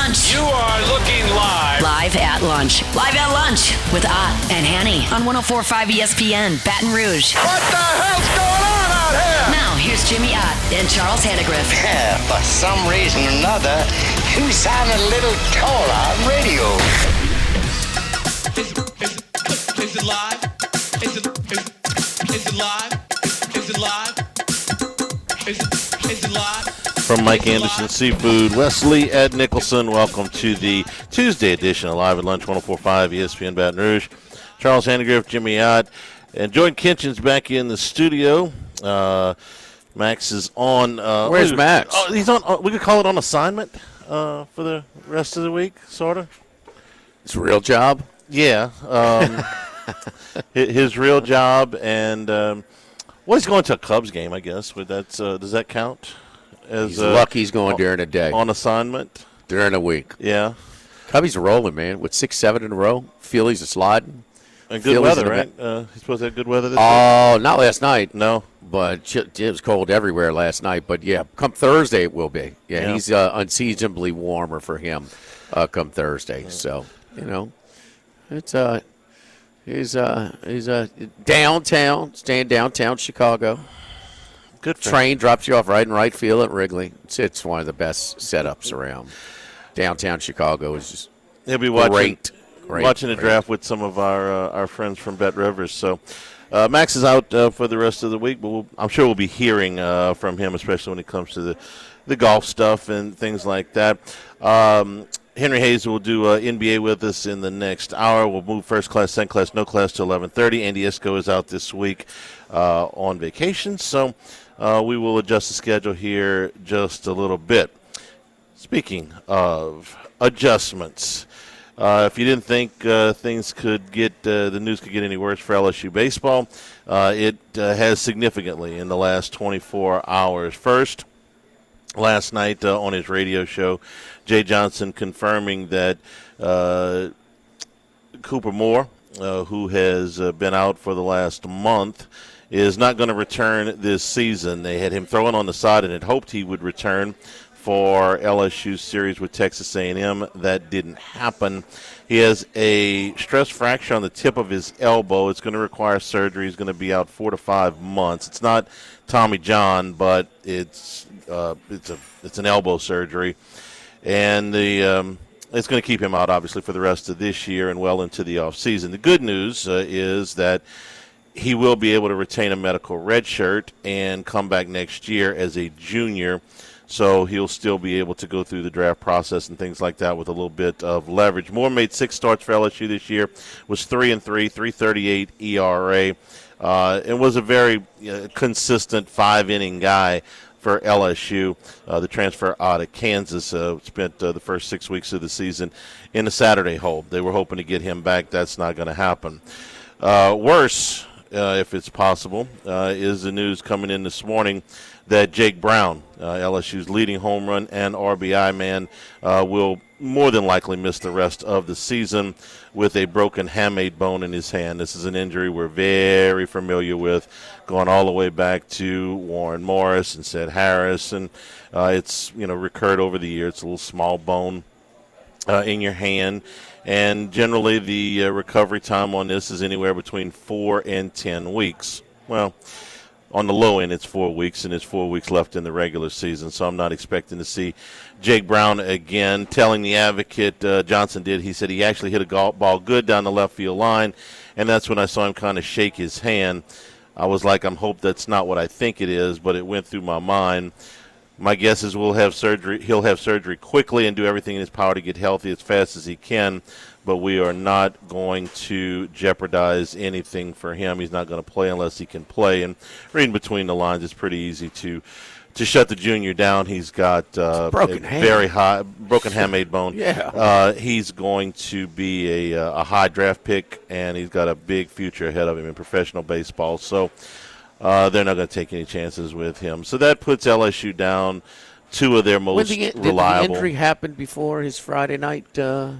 Lunch. You are looking live. Live at lunch. Live at lunch with Ott and Hanny on 104.5 ESPN, Baton Rouge. What the hell's going on out here? Now, here's Jimmy Ott and Charles Hannegriff. For some reason or another, you sound a little taller on radio. Is it live? Is it live? Is it live? Is it live? From Mike Anderson Seafood, Wesley Ed Nicholson, welcome to the Tuesday edition of Live at Lunch 104.5 ESPN Baton Rouge. Charles Hannegriff, Jimmy Ott, and Jordan Kinchin's back in the studio. Max is on. Where's Max? Oh, he's on. We could call it on assignment for the rest of the week, sort of. It's a real job? Yeah. His real job, and he's going to a Cubs game, I guess. Does that count? He's lucky he's going during the day. On assignment? During the week. Yeah. Cubbies are rolling, man, with 6-7 in a row. Phillies are sliding. And good weather, right? He's supposed to have good weather this week? Oh, not last night. No. But it was cold everywhere last night. But, yeah, come Thursday it will be. Yeah. He's unseasonably warmer for him come Thursday. Yeah. So, it's he's downtown, staying downtown Chicago. Good train drops you off right in right field at Wrigley. It's one of the best setups around. Downtown Chicago is just He'll be great. Watching the draft with some of our friends from Bet Rivers. So Max is out for the rest of the week, but I'm sure we'll be hearing from him, especially when it comes to the golf stuff and things like that. Henry Hayes will do NBA with us in the next hour. We'll move first class, second class, no class to 11:30. Andy Isco is out this week on vacation, so we will adjust the schedule here just a little bit. Speaking of adjustments, if you didn't think things could get the news could get any worse for LSU baseball, it has significantly in the last 24 hours. First, last night on his radio show, Jay Johnson confirming that Cooper Moore, who has been out for the last month, is not going to return this season. They had him throwing on the side and had hoped he would return for LSU's series with Texas A&M. That didn't happen. He has a stress fracture on the tip of his elbow. It's going to require surgery. He's going to be out 4 to 5 months. It's not Tommy John, but it's an elbow surgery, and it's going to keep him out obviously for the rest of this year and well into the off season. The good news is that he will be able to retain a medical red shirt and come back next year as a junior. So he'll still be able to go through the draft process and things like that with a little bit of leverage. Moore made 6 starts for LSU this year, was 3-3, 3.38 ERA, and was a very consistent 5-inning guy for LSU. The transfer out of Kansas spent the first 6 weeks of the season in the Saturday hole. They were hoping to get him back. That's not going to happen. Worse, if it's possible, is the news coming in this morning that Jake Brown, LSU's leading home run and RBI man, will more than likely miss the rest of the season with a broken hamate bone in his hand. This is an injury we're very familiar with, going all the way back to Warren Morris and Seth Harris, and it's recurred over the years. It's a little small bone in your hand, and generally the recovery time on this is anywhere between 4 and 10 weeks. Well, on the low end, it's 4 weeks, and there's 4 weeks left in the regular season, so I'm not expecting to see Jake Brown again. Telling the Advocate, Johnson did, he said he actually hit a ball good down the left field line, and that's when I saw him kind of shake his hand. I was like, I'm hope that's not what I think it is, but it went through my mind. My guess is he'll have surgery quickly and do everything in his power to get healthy as fast as he can, but we are not going to jeopardize anything for him. He's not going to play unless he can play. And reading between the lines, it's pretty easy to shut the junior down. He's got a very high broken hamate bone. Yeah. He's going to be a high draft pick, and he's got a big future ahead of him in professional baseball. So they're not going to take any chances with him. So that puts LSU down 2 of their most reliable. Did the injury happen before his Friday night? The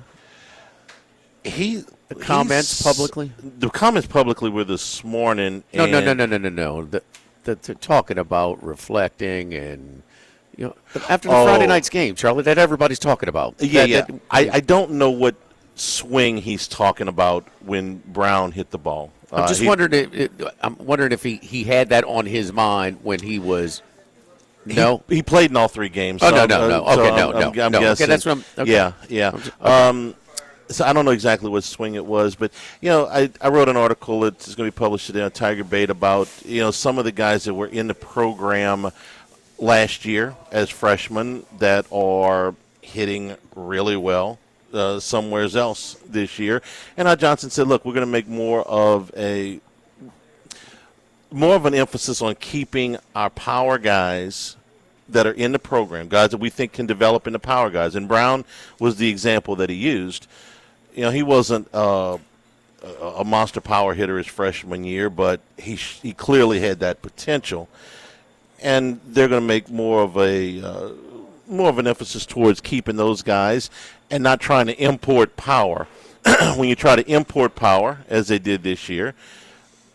comments publicly? The comments publicly were this morning. No. They're talking about reflecting and, after the Friday night's game, Charlie, that everybody's talking about. I don't know what swing he's talking about when Brown hit the ball. I'm just wondering. I'm wondering if he had that on his mind when he was. No, he played in all 3 games. Oh, so, no. Okay, I'm no. guessing. Okay, that's what I'm. Okay. Yeah. So I don't know exactly what swing it was, but I wrote an article that's going to be published today on Tiger Bait about some of the guys that were in the program last year as freshmen that are hitting really well somewhere else this year. And Johnson said, "Look, we're going to make more of an emphasis on keeping our power guys that are in the program, guys that we think can develop into power guys." And Brown was the example that he used. He wasn't a monster power hitter his freshman year, but he clearly had that potential. And they're going to make more of an emphasis towards keeping those guys and not trying to import power. When you try to import power, as they did this year,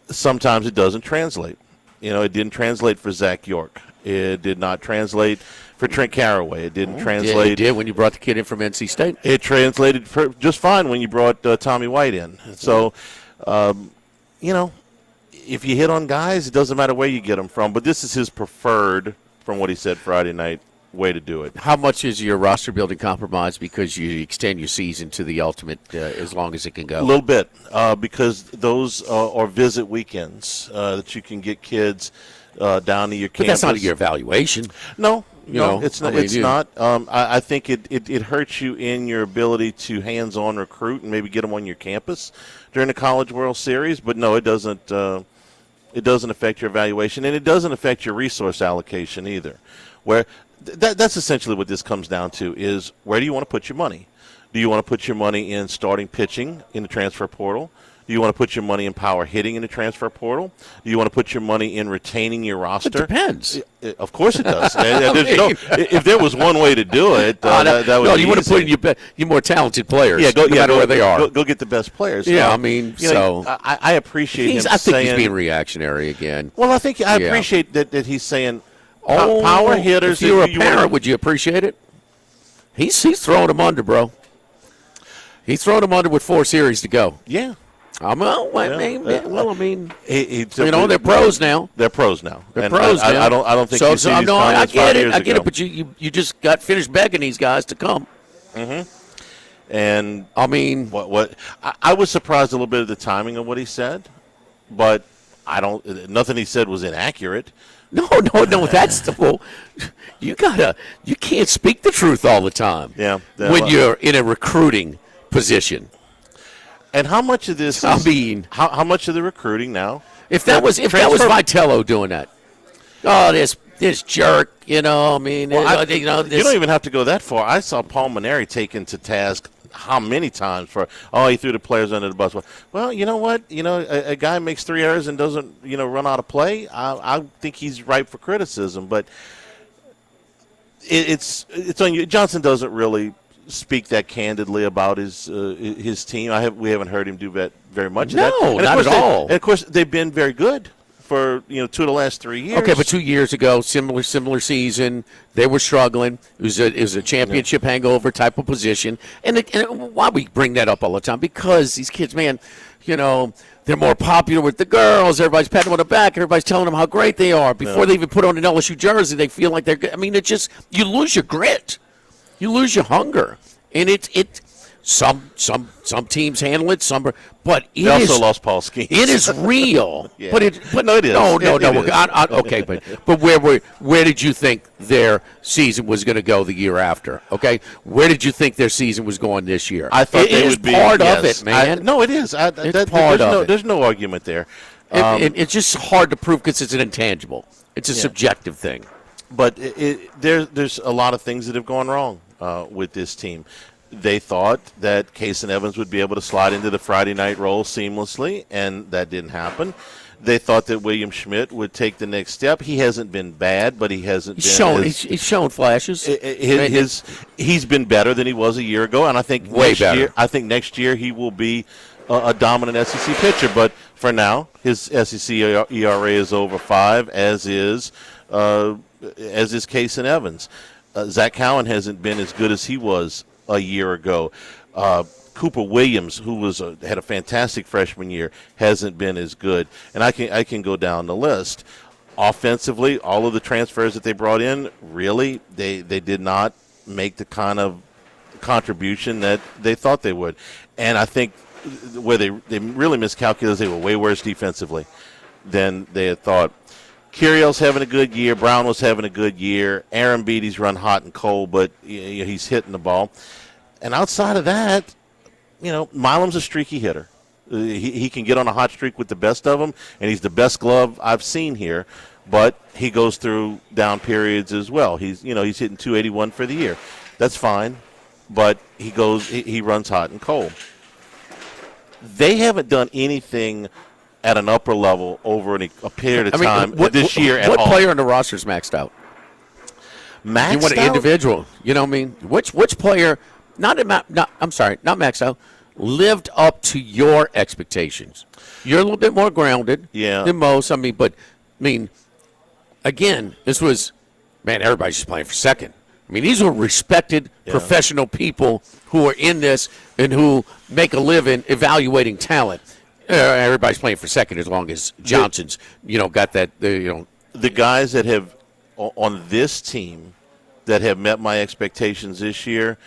sometimes it doesn't translate. It didn't translate for Zach York. It did not translate for Trent Carraway. It didn't translate. It did when you brought the kid in from NC State. It translated just fine when you brought Tommy White in. So, if you hit on guys, it doesn't matter where you get them from. But this is his preferred, from what he said Friday night, way to do it. How much is your roster building compromised because you extend your season to the ultimate as long as it can go? A little bit, because those are visit weekends that you can get kids down to your campus. But that's not your evaluation. No, it's not. It's not. not. I think it hurts you in your ability to hands-on recruit and maybe get them on your campus during the College World Series. But no, it doesn't. It doesn't affect your evaluation, and it doesn't affect your resource allocation either. Where that's essentially what this comes down to is where do you want to put your money? Do you want to put your money in starting pitching in the transfer portal? Do you want to put your money in power hitting in the transfer portal? Do you want to put your money in retaining your roster? It depends. Of course it does. If there was one way to do it, that would be you want to put in your more talented players, no matter where they are. Go get the best players. Yeah, I appreciate him I think saying, he's being reactionary again. Well, I appreciate that he's saying Oh, power hitters. If you were a parent, would you appreciate it? He's throwing them under, bro. He's throwing them under with 4 series to go. Yeah. I mean, they're pros now. They're pros now. They're pros now. I don't think you see these I get it. I get it. But you just got finished begging these guys to come. Mm-hmm. And I mean, what I was surprised a little bit at the timing of what he said, but nothing he said was inaccurate. No. That's you can't speak the truth all the time. Yeah. When you're in a recruiting position. And how much of this? How much of the recruiting now? If that was Vitello doing that, this jerk, you don't even have to go that far. I saw Paul Maneri taken to task how many times for he threw the players under the bus. Well, you know what? A guy makes 3 errors and doesn't run out of play. I think he's ripe for criticism, but it's on you. Johnson doesn't really speak that candidly about his team. We haven't heard him do that very much. No, not at all. And of course, they've been very good for 2 of the last 3 years. Okay, but 2 years ago, similar season, they were struggling. It was a championship hangover type of position. And why we bring that up all the time? Because these kids, man, they're more popular with the girls. Everybody's patting them on the back. Everybody's telling them how great they are. Before they even put on an LSU jersey, they feel like they're good. I mean, you lose your grit. You lose your hunger, and some teams handle it, but they also lost Paul Skeens. It is real, yeah. but it is. No, it is. Okay, but where did you think their season was going to go the year after? Okay, where did you think their season was going this year? I thought it would be part of it, man. No, it is. It's part of it. There's no argument there. It's just hard to prove because it's an intangible. It's a subjective thing. But there's a lot of things that have gone wrong with this team. They thought that Case and Evans would be able to slide into the Friday night role seamlessly, and that didn't happen. They thought that William Schmidt would take the next step. He hasn't been bad, but he hasn't been. He's shown flashes. He's been better than he was a year ago, and I think next year he will be a dominant SEC pitcher. But for now, his SEC ERA is over 5, as is as is Case and Evans. Zach Cowan hasn't been as good as he was a year ago. Cooper Williams, who had a fantastic freshman year, hasn't been as good. And I can go down the list. Offensively, all of the transfers that they brought in, really, they did not make the kind of contribution that they thought they would. And I think where they really miscalculated is they were way worse defensively than they had thought. Curiel's having a good year. Brown was having a good year. Aaron Beatty's run hot and cold, but he's hitting the ball. And outside of that, Milam's a streaky hitter. He can get on a hot streak with the best of them, and he's the best glove I've seen here. But he goes through down periods as well. He's hitting 281 for the year. That's fine, but he runs hot and cold. They haven't done anything at an upper level over a period of time this year at all. What player on the roster is maxed out? Maxed you want an out? individual. You know what I mean? Which player, not maxed out, lived up to your expectations? You're a little bit more grounded than most. Again, this was, everybody's just playing for second. These were respected professional people who are in this and who make a living evaluating talent. Everybody's playing for second as long as Johnson's, got that, The guys that have, on this team, that have met my expectations this year,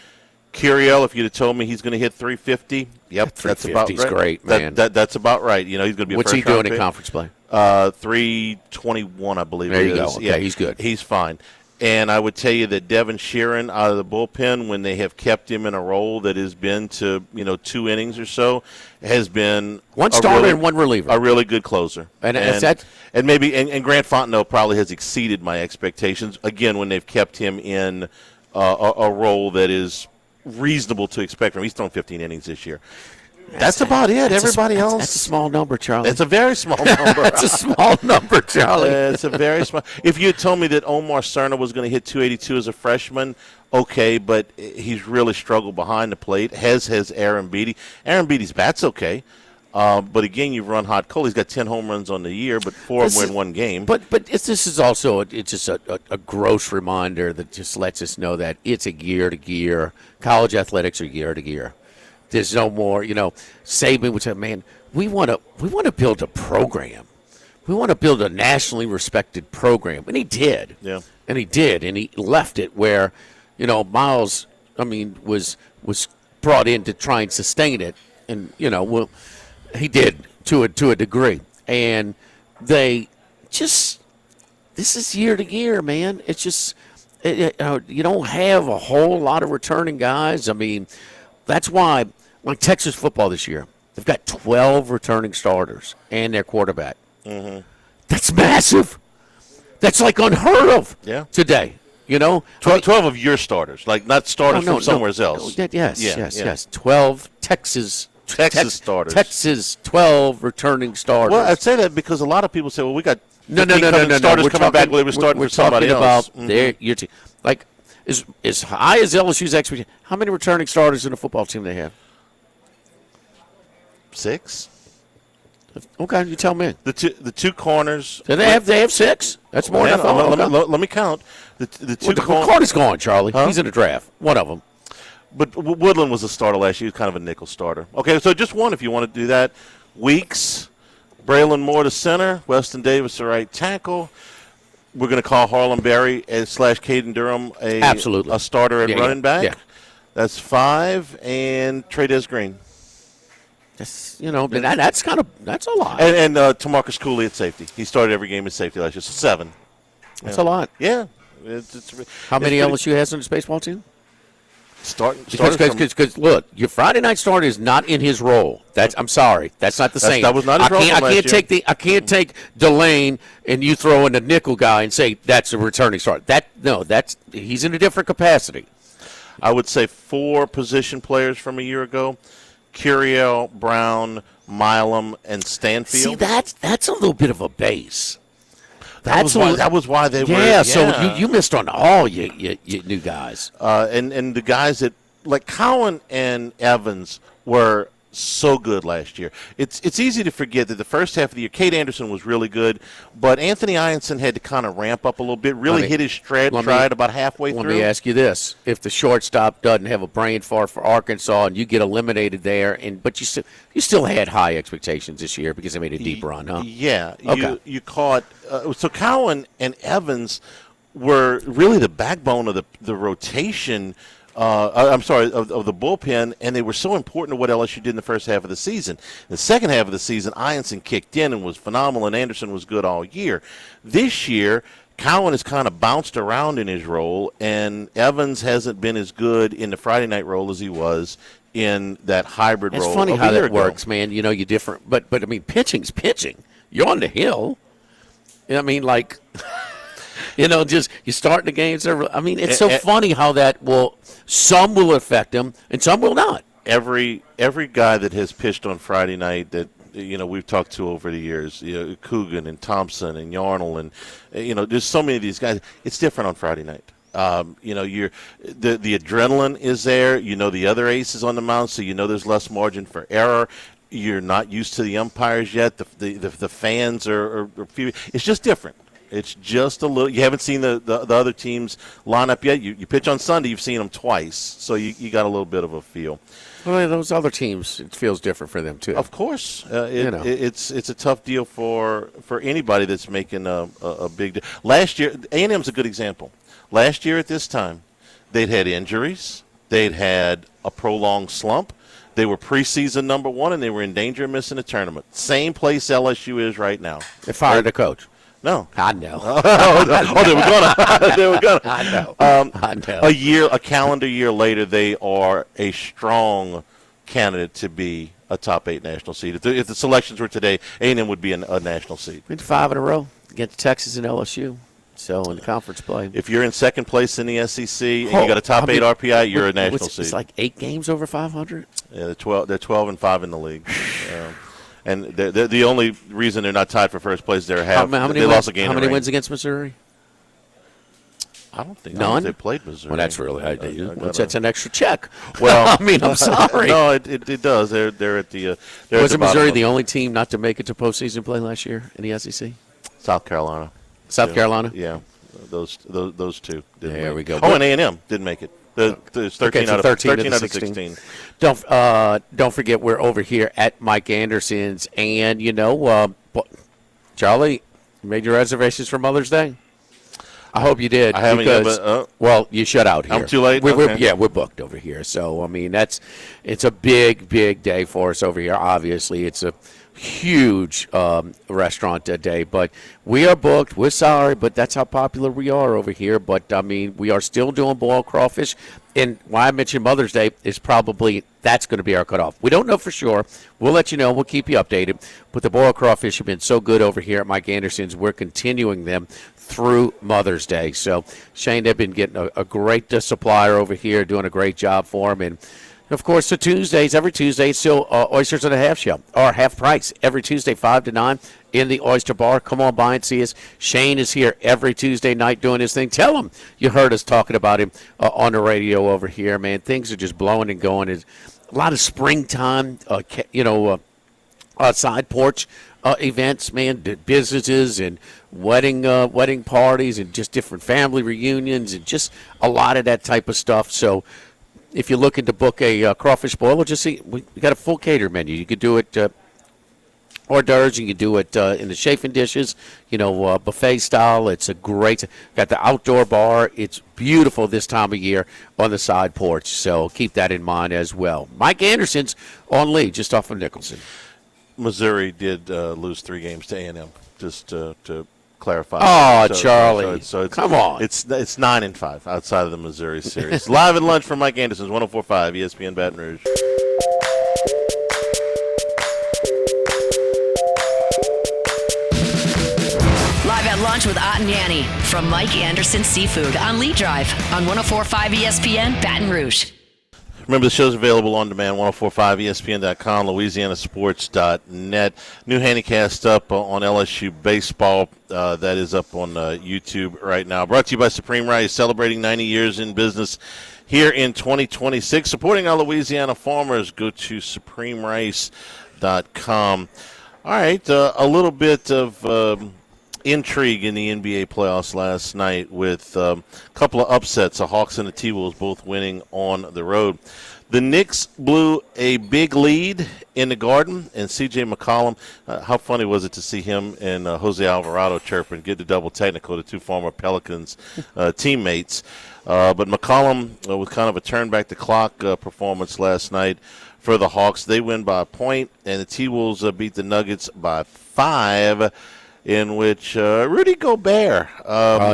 Curiel, if you'd have told me he's going to hit 350, that's about right. Great, man. That's about right. He's going to be a What's he first-round doing in pick. Conference play? 321, I believe There it you is. go. Okay, he's good. He's fine. And I would tell you that Devin Sheeran out of the bullpen, when they have kept him in a role that has been to 2 innings or so, has been one starter and one reliever, a really good closer. And Grant Fontenot probably has exceeded my expectations again when they've kept him in a role that is reasonable to expect from him. He's thrown 15 innings this year. That's about it. Everybody else. That's a small number, Charlie. It's a very small number. That's a small number, Charlie. It's a very small. If you had told me that Omar Cerna was going to hit 282 as a freshman, okay, but he's really struggled behind the plate. Has Aaron Beatty. Aaron Beatty's bat's okay. But again, you've run hot cold. He's got 10 home runs on the year, but 4 of them were in one game. But this is also it's just a gross reminder that just lets us know that it's a year to year. College athletics are year to year. There's no more, Saban would say, man, we want to build a program. We want to build a nationally respected program. And he did. Yeah. And he did. And he left it where, Miles, was brought in to try and sustain it. And, he did to a degree. And they just, this is year to year, man. It's just, you don't have a whole lot of returning guys. That's why, like Texas football this year, they've got 12 returning starters and their quarterback. Mm-hmm. That's massive. That's like unheard of today. 12 of your starters, like not starters from somewhere else. Yes. 12 Texas starters. Texas 12 returning starters. Well, I'd say that because a lot of people say, well, we got no. starters coming back when they were starting for somebody else. Your team. Like, as high as LSU's expectation, how many returning starters in a football team they have? 6. Okay, you tell me. The two corners. Do they have 6? That's more than I thought. Let me count. The two Carter's gone, Charlie. Huh? He's in the draft. One of them. But Woodland was a starter last year. He was kind of a nickel starter. Okay, so just one if you want to do that. Weeks, Braylon Moore to center, Weston Davis to right tackle. We're going to call Harlem Berry / Caden Durham a starter at running back. Yeah. That's 5, and Trey'Dez Green. That's that's a lot. And Tamarcus Cooley at safety. He started every game at safety last year. So 7. That's a lot. Yeah. How many LSU has on his baseball team? Because look, your Friday night starter is not in his role. I'm sorry, that's not the same. That was not his role. I can't take Delane and you throw in the nickel guy and say that's a returning starter. He's in a different capacity. I would say 4 position players from a year ago: Curiel, Brown, Milam, and Stanfield. See, that's a little bit of a base. That was why they were. Yeah, so you missed on all your new guys. And the guys that, like Cowan and Evans, were so good last year. It's easy to forget that the first half of the year, Cade Anderson was really good, but Anthony Ianson had to kind of ramp up a little bit, really hit his stride about halfway through. Let me ask you this. If the shortstop doesn't have a brain fart for Arkansas and you get eliminated there, but you still had high expectations this year because they made a deep run, huh? Yeah. Okay. You caught so Cowan and Evans were really the backbone of the rotation of the bullpen, and they were so important to what LSU did in the first half of the season. In the second half of the season, Ianson kicked in and was phenomenal, and Anderson was good all year. This year, Cowan has kind of bounced around in his role, and Evans hasn't been as good in the Friday night role as he was in that hybrid role. It's funny how that works, man. You know, you're different. But I mean, pitching's pitching. You're on the hill. I mean, like, just you start the games. I mean, it's so funny how that some will affect them and some will not. Every guy that has pitched on Friday night that we've talked to over the years, Coogan and Thompson and Yarnell and there's so many of these guys. It's different on Friday night. The adrenaline is there. The other aces on the mound, so there's less margin for error. You're not used to the umpires yet. The fans are it's just different. It's just a little. You haven't seen the other teams line up yet. You pitch on Sunday. You've seen them twice, so you got a little bit of a feel. Well, those other teams, it feels different for them too. Of course, it's a tough deal for anybody that's making a big deal. Last year, A&M's a good example. Last year at this time, they'd had injuries. They'd had a prolonged slump. They were preseason number 1, and they were in danger of missing a tournament. Same place LSU is right now. They fired the coach. No. I know. They were gonna. I know. A calendar year later, they are a strong candidate to be a top 8 national seed. If the selections were today, A&M would be a national seed. Been 5 in a row against Texas and LSU. So in the conference play, if you're in second place in the SEC and you got a top 8 RPI, you're a national seed. It's like 8 games over 500. Yeah, they're 12 and 5 in the league. And they're the only reason they're not tied for first place. They lost a game. How many wins against Missouri? I don't think none. They played Missouri. Well, that's really high. That's an extra check. Well, I mean, I'm sorry. No, it does. They're at the. Was Missouri the only team not to make it to postseason play last year in the SEC? South Carolina. Carolina. Yeah, those two. There we go. Oh, and A&M didn't make it. There's 13 out of 16. Don't forget we're over here at Mike Anderson's, and Charlie, you made your reservations for Mother's Day. I hope you did. I haven't yet, but well, you shut out here. I'm too late. We're booked over here. So I mean, it's a big day for us over here. Obviously, it's a huge restaurant day, but we are booked. We're sorry, but that's how popular we are over here. But I mean, we are still doing boiled crawfish, and why I mentioned Mother's Day is probably that's going to be our cutoff. We don't know for sure. We'll let you know. We'll keep you updated. But the boiled crawfish have been so good over here at Mike Anderson's. We're continuing them through Mother's Day. So Shane, they've been getting a great supplier over here, doing a great job for them. And of course, every Tuesday, it's still oysters at a half shell, or half price. Every Tuesday, 5 to 9 in the Oyster Bar. Come on by and see us. Shane is here every Tuesday night doing his thing. Tell him you heard us talking about him on the radio over here, man. Things are just blowing and going. It's a lot of springtime, side porch events, man, businesses and wedding parties and just different family reunions and just a lot of that type of stuff. So if you're looking to book a crawfish boil, just see we got a full cater menu. You could do it hors d'oeuvres. You could do it in the chafing dishes, buffet style. It's a great. Got the outdoor bar. It's beautiful this time of year on the side porch. So keep that in mind as well. Mike Anderson's on Lee, just off of Nicholson. Missouri did lose 3 games to A&M. Just to clarify. Oh, Charlie! So come on. It's 9-5 outside of the Missouri series. Live at lunch from Mike Anderson's 104.5 ESPN Baton Rouge. Live at lunch with Ott and Yanni from Mike Anderson Seafood on Lee Drive on 104.5 ESPN Baton Rouge. Remember, the show's available on demand, 1045ESPN.com, LouisianaSports.net. New Handycast up on LSU baseball. That is up on YouTube right now. Brought to you by Supreme Rice, celebrating 90 years in business here in 2026. Supporting our Louisiana farmers, go to supremerice.com. All right, a little bit of intrigue in the NBA playoffs last night with a couple of upsets. The Hawks and the T-Wolves both winning on the road. The Knicks blew a big lead in the Garden, and C.J. McCollum, how funny was it to see him and Jose Alvarado chirping, get the double technical, the two former Pelicans teammates. But McCollum with kind of a turn-back-the-clock performance last night for the Hawks. They win by a point, and the T-Wolves beat the Nuggets by 5, in which Rudy Gobert.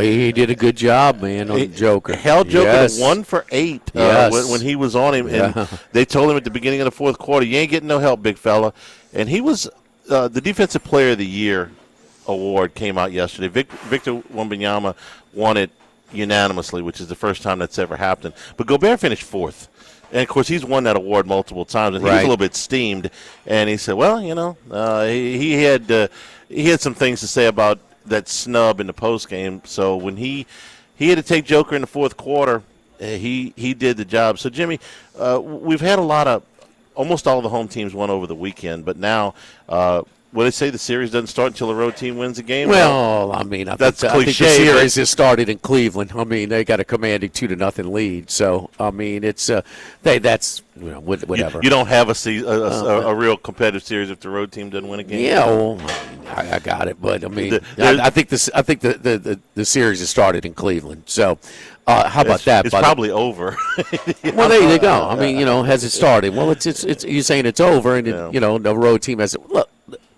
He did a good job, man, on the Joker. Held Joker Yes. to 1 for 8 Yes. when he was on him. Yeah. And they told him at the beginning of the fourth quarter, you ain't getting no help, big fella. And he was the Defensive Player of the Year award came out yesterday. Victor Wembanyama won it unanimously, which is the first time that's ever happened. But Gobert finished 4th. And, of course, he's won that award multiple times, and he was a little bit steamed. And he said, well, he had some things to say about that snub in the postgame. So when he had to take Joker in the fourth quarter, he did the job. So, Jimmy, we've had almost all the home teams won over the weekend, but now they say the series doesn't start until the road team wins a game? Well, I think the series has started in Cleveland. I mean, they got a commanding 2-0 lead. So, I mean, it's that's whatever. You don't have a real competitive series if the road team doesn't win a game. Yeah, well, I got it, but I mean, I think the series has started in Cleveland. So, how about that? It's probably over. Well, there you go. I mean, has it started? Well, it's you're saying it's over, and the road team has it. Look.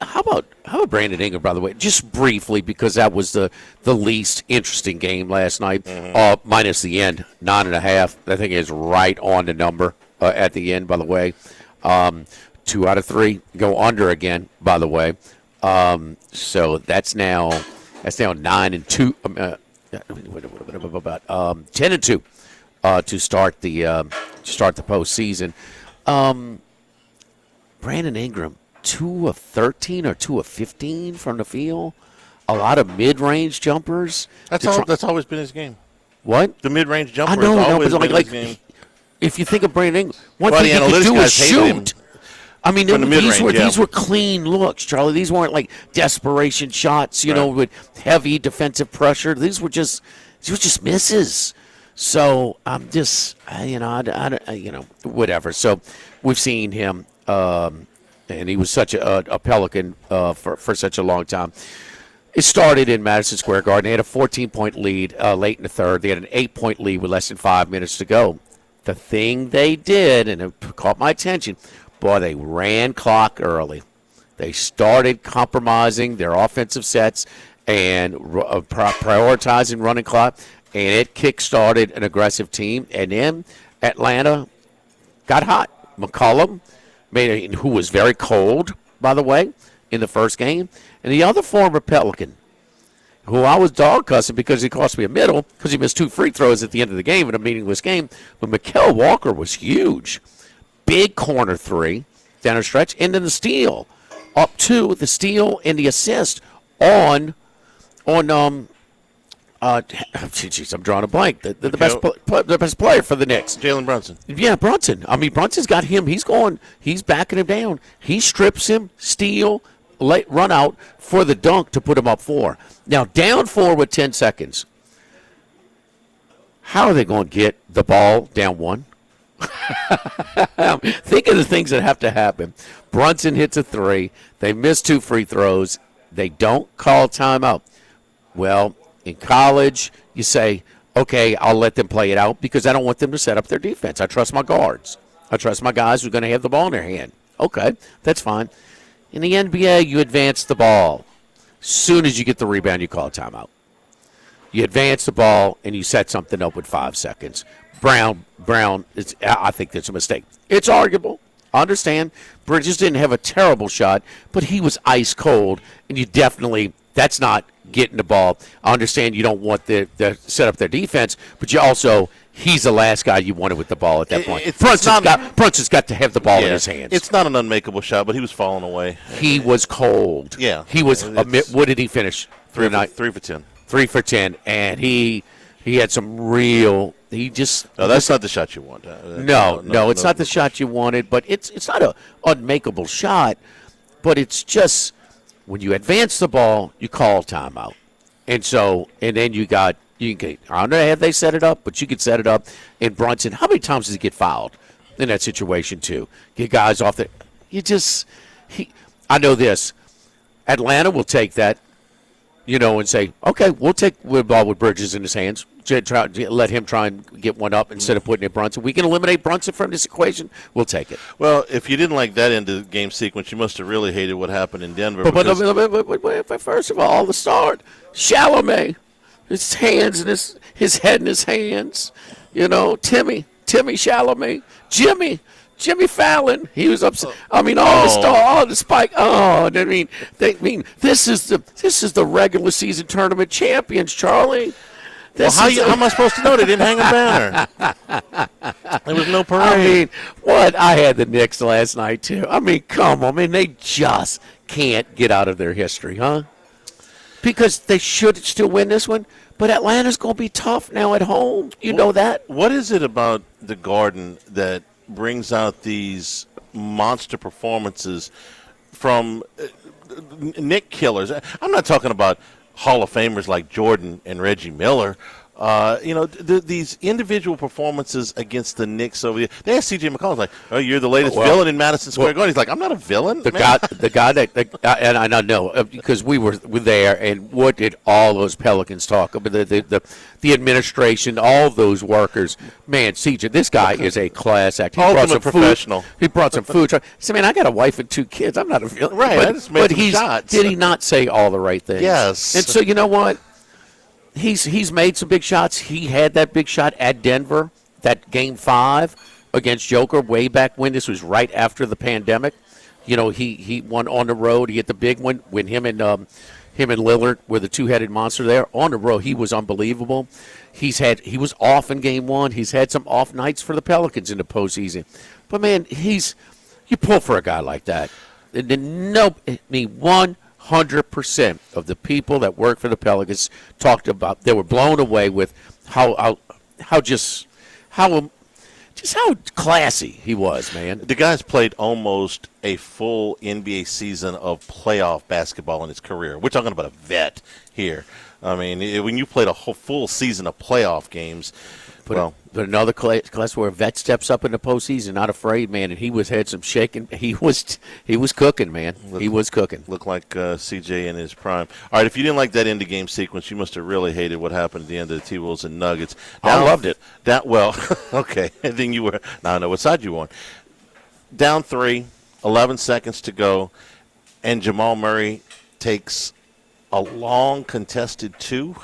How about Brandon Ingram, by the way, just briefly, because that was the least interesting game last night, minus the end, 9.5. I think is right on the number at the end, by the way. 2 out of 3 go under again, by the way. So that's now 9-2. 10-2 to start the postseason. Brandon Ingram. 2 of 13 or 2 of 15 from the field. A lot of mid-range jumpers. That's always been his game. What? The mid-range jumper has always been his game. If you think of Brandon Ingram, one thing he could do is shoot. I mean, these were clean looks, Charlie. These weren't like desperation shots, with heavy defensive pressure. These were just misses. So I'm just, whatever. So we've seen him. And he was such a Pelican for such a long time. It started in Madison Square Garden. They had a 14-point lead late in the third. They had an 8-point lead with less than 5 minutes to go. The thing they did, and it caught my attention, they ran clock early. They started compromising their offensive sets and prioritizing running clock, and it kick-started an aggressive team. And then Atlanta got hot. McCollum, who was very cold, by the way, in the first game. And the other former Pelican, who I was dog cussing because he cost me a middle because he missed 2 free throws at the end of the game in a meaningless game. But Mikal Walker was huge. Big corner 3 down the stretch. And then the steal. Up 2, the steal and the assist on I'm drawing a blank. The best player for the Knicks, Jalen Brunson. Yeah, Brunson. I mean, Brunson's got him. He's backing him down. He strips him, steal, run out for the dunk to put him up 4. Now down 4 with 10 seconds. How are they going to get the ball down 1? Think of the things that have to happen. Brunson hits a 3. They miss 2 free throws. They don't call timeout. Well, in college, you say, okay, I'll let them play it out because I don't want them to set up their defense. I trust my guards. I trust my guys who are going to have the ball in their hand. Okay, that's fine. In the NBA, you advance the ball. As soon as you get the rebound, you call a timeout. You advance the ball, and you set something up with 5 seconds. Brown, I think that's a mistake. It's arguable. I understand. Bridges didn't have a terrible shot, but he was ice cold, and you definitely – that's not getting the ball. I understand you don't want to set up their defense, but you also he's the last guy you wanted with the ball at that point. Brunson's got to have the ball in his hands. It's not an unmakeable shot, but he was falling away. He was cold. Yeah. He was. What did he finish? 3 for 10. 3 for 10, and he had some real No, that's not the shot you want. No, it's not the shot you wanted, but it's not a unmakeable shot, but it's just when you advance the ball, you call timeout. And then you can I don't know how they set it up, but you could set it up. And Brunson, how many times does he get fouled in that situation too? Get guys off the I know this. Atlanta will take that, and say, okay, we'll take the ball with Bridges in his hands. Let him try and get one up instead of putting it Brunson. We can eliminate Brunson from this equation. We'll take it. Well, if you didn't like that end of the game sequence, you must have really hated what happened in Denver. But first of all, the start, Chalamet, his hands and his head in his hands. Timmy Chalamet, Jimmy Fallon, he was upset. All the spike. This is the regular season tournament champions, Charlie. How am I supposed to know they didn't hang a banner? There was no parade. I had the Knicks last night too. Come on, they just can't get out of their history, huh? Because they should still win this one, but Atlanta's going to be tough now at home. You know that. What is it about the Garden that brings out these monster performances from Nick killers? I'm not talking about Hall of Famers like Jordan and Reggie Miller. These individual performances against the Knicks over here. They asked C.J. McCollum, like, "Oh, you're the latest villain in Madison Square Garden." He's like, "I'm not a villain." The guy and I know because we were there, and what did all those Pelicans talk about? The administration, all those workers. Man, C.J., this guy is a class act. Ultimate professional. He brought some food. Man, I got a wife and 2 kids. I'm not a villain. Right, I just made some shots. Did he not say all the right things? Yes. And so you know what? He's made some big shots. He had that big shot at Denver, that Game 5 against Joker way back when. This was right after the pandemic. He won on the road. He hit the big one when him and Lillard were the two-headed monster there. On the road, he was unbelievable. He was off in Game 1. He's had some off nights for the Pelicans in the postseason. But, man, you pull for a guy like that. 100% of the people that work for the Pelicans talked about, they were blown away with how classy he was, man. The guy's played almost a full NBA season of playoff basketball in his career. We're talking about a vet here. When you played a whole full season of playoff games, but another class where a vet steps up in the postseason, not afraid, man, and he had some shaking. He was cooking, man. He was cooking. Looked like CJ in his prime. All right, if you didn't like that end of game sequence, you must have really hated what happened at the end of the T-Wolves and Nuggets. I loved it. Okay. And then you were – now I know what side you were on. Down 3, 11 seconds to go, and Jamal Murray takes a long contested 2.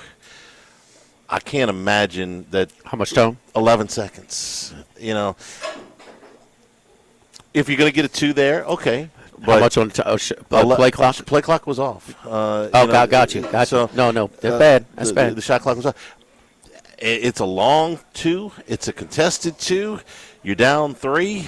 I can't imagine that. How much time? 11 seconds. If you're going to get a 2 there, okay. But how much on play clock? Play clock was off. Got you. So, no, that's bad. That's bad. The shot clock was off. It's a long 2. It's a contested 2. You're down 3,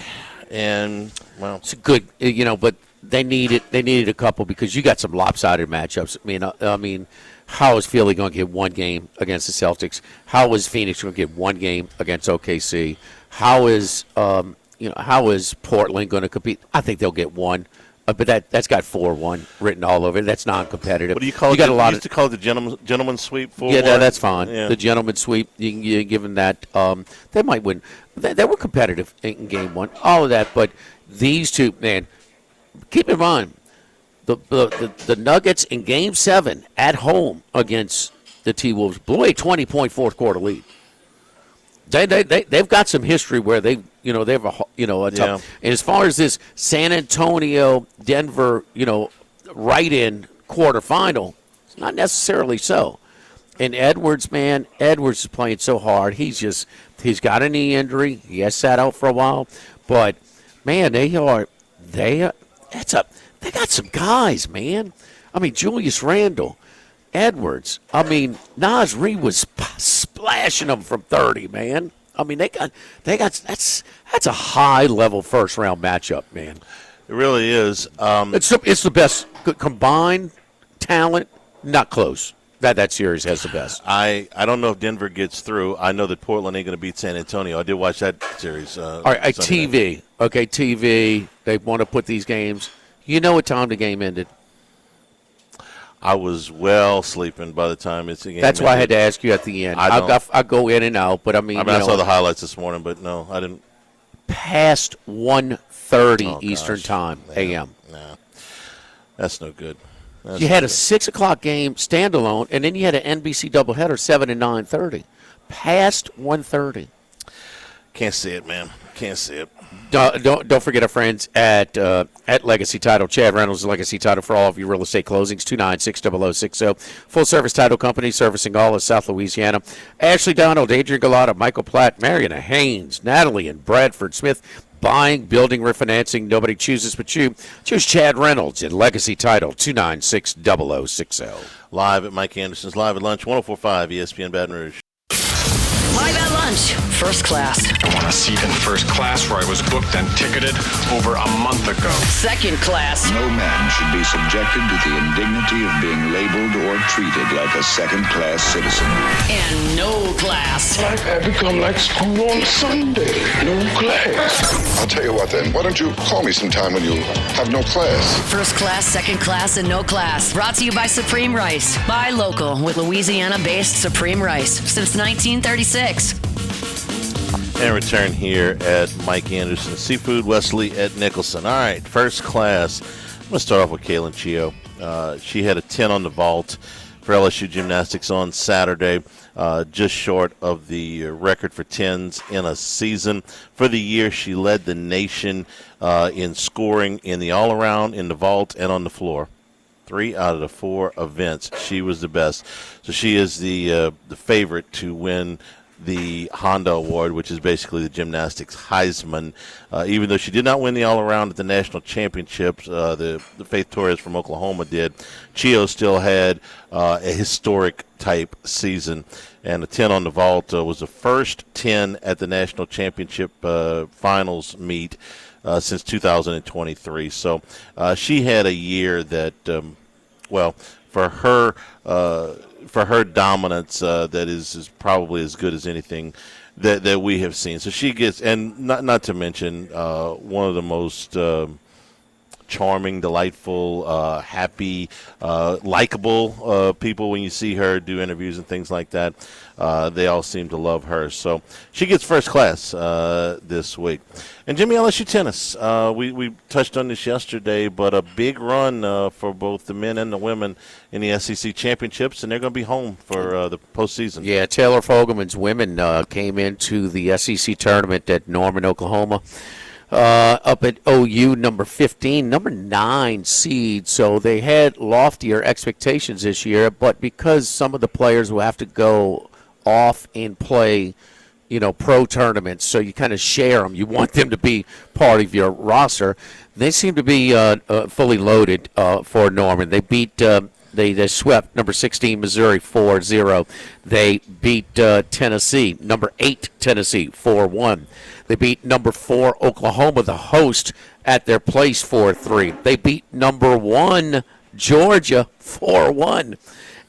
and it's a good. But they needed a couple because you got some lopsided matchups. I mean. How is Philly going to get one game against the Celtics? How is Phoenix going to get one game against OKC? How is Portland going to compete? I think they'll get one, but that's got 4-1 written all over it. That's non-competitive. What do you call it? You used to call it the gentleman's sweep. 4-1. Yeah, that's fine. Yeah. The gentleman's sweep. You give them that. They might win. They were competitive in Game 1. All of that, but these two, man, keep in mind. The Nuggets in Game 7 at home against the T-Wolves blew a 20-point fourth quarter lead. They've got some history where they have a tough. Yeah. And as far as this San Antonio Denver right-in quarterfinal, it's not necessarily so. And Edwards is playing so hard. He's got a knee injury. He has sat out for a while, but man, they got some guys, man. Julius Randle, Edwards. Naz Reid was splashing them from 30, man. They got that's a high level first round matchup, man. It really is. It's the best combined talent, not close. That series has the best. I don't know if Denver gets through. I know that Portland ain't going to beat San Antonio. I did watch that series. All right, TV. Night. Okay, TV. They want to put these games. You know what time the game ended? I was well sleeping by the time it's the game. That's why I had to ask you at the end. I go in and out, but I saw the highlights this morning, but no, I didn't. Past 1:30 Eastern Time, a.m. Nah, that's no good. You had a 6 o'clock game standalone, and then you had an NBC doubleheader, 7 and 9:30. Past 1:30. Can't see it, man. Can't see it. Don't forget our friends at Legacy Title. Chad Reynolds, Legacy Title for all of your real estate closings, 296-0060. Full-service title company servicing all of South Louisiana. Ashley Donald, Adrian Galata, Michael Platt, Mariana Haynes, Natalie and Bradford Smith. Buying, building, refinancing, nobody chooses but you. Choose Chad Reynolds at Legacy Title, 296-0060. Live at Mike Anderson's Live at Lunch, 104.5 ESPN Baton Rouge. Live at lunch, first class. I want a seat in first class where I was booked and ticketed over a month ago. Second class. No man should be subjected to the indignity of being labeled or treated like a second-class citizen. And no class. Like I become like school on Sunday. No class. I'll tell you what then. Why don't you call me sometime when you have no class? First class, second class, and no class. Brought to you by Supreme Rice. Buy local with Louisiana-based Supreme Rice since 1936. And return here at Mike Anderson Seafood, Wesley at Nicholson. All right, first class. I'm going to start off with Kaylin Chio. She had a 10 on the vault for LSU Gymnastics on Saturday, just short of the record for 10s in a season. For the year, she led the nation in scoring in the all-around, in the vault, and on the floor. 3 out of the 4 events, she was the best. So she is the favorite to win the Honda Award, which is basically the gymnastics Heisman. Even though she did not win the all-around at the national championships, the Faith Torres from Oklahoma did, Chio still had a historic-type season. And a 10 on the vault was the first 10 at the national championship finals meet since 2023. So she had a year that, for her dominance, that is probably as good as anything that we have seen. So she gets, and not to mention one of the most charming, delightful, happy, likable people when you see her do interviews and things like that. They all seem to love her. So she gets first class this week. And Jimmy, LSU tennis. We touched on this yesterday, but a big run for both the men and the women in the SEC championships, and they're going to be home for the postseason. Yeah, Taylor Fogelman's women came into the SEC tournament at Norman, Oklahoma. Up at OU, number 15, number 9 seed. So they had loftier expectations this year, but because some of the players will have to go off and play, pro tournaments, so you kind of share them. You want them to be part of your roster. They seem to be fully loaded for Norman. They beat they swept number 16 Missouri 4-0. They beat Tennessee, number 8 Tennessee 4-1. They beat number 4 Oklahoma, the host, at their place 4-3. They beat number 1 Georgia 4-1.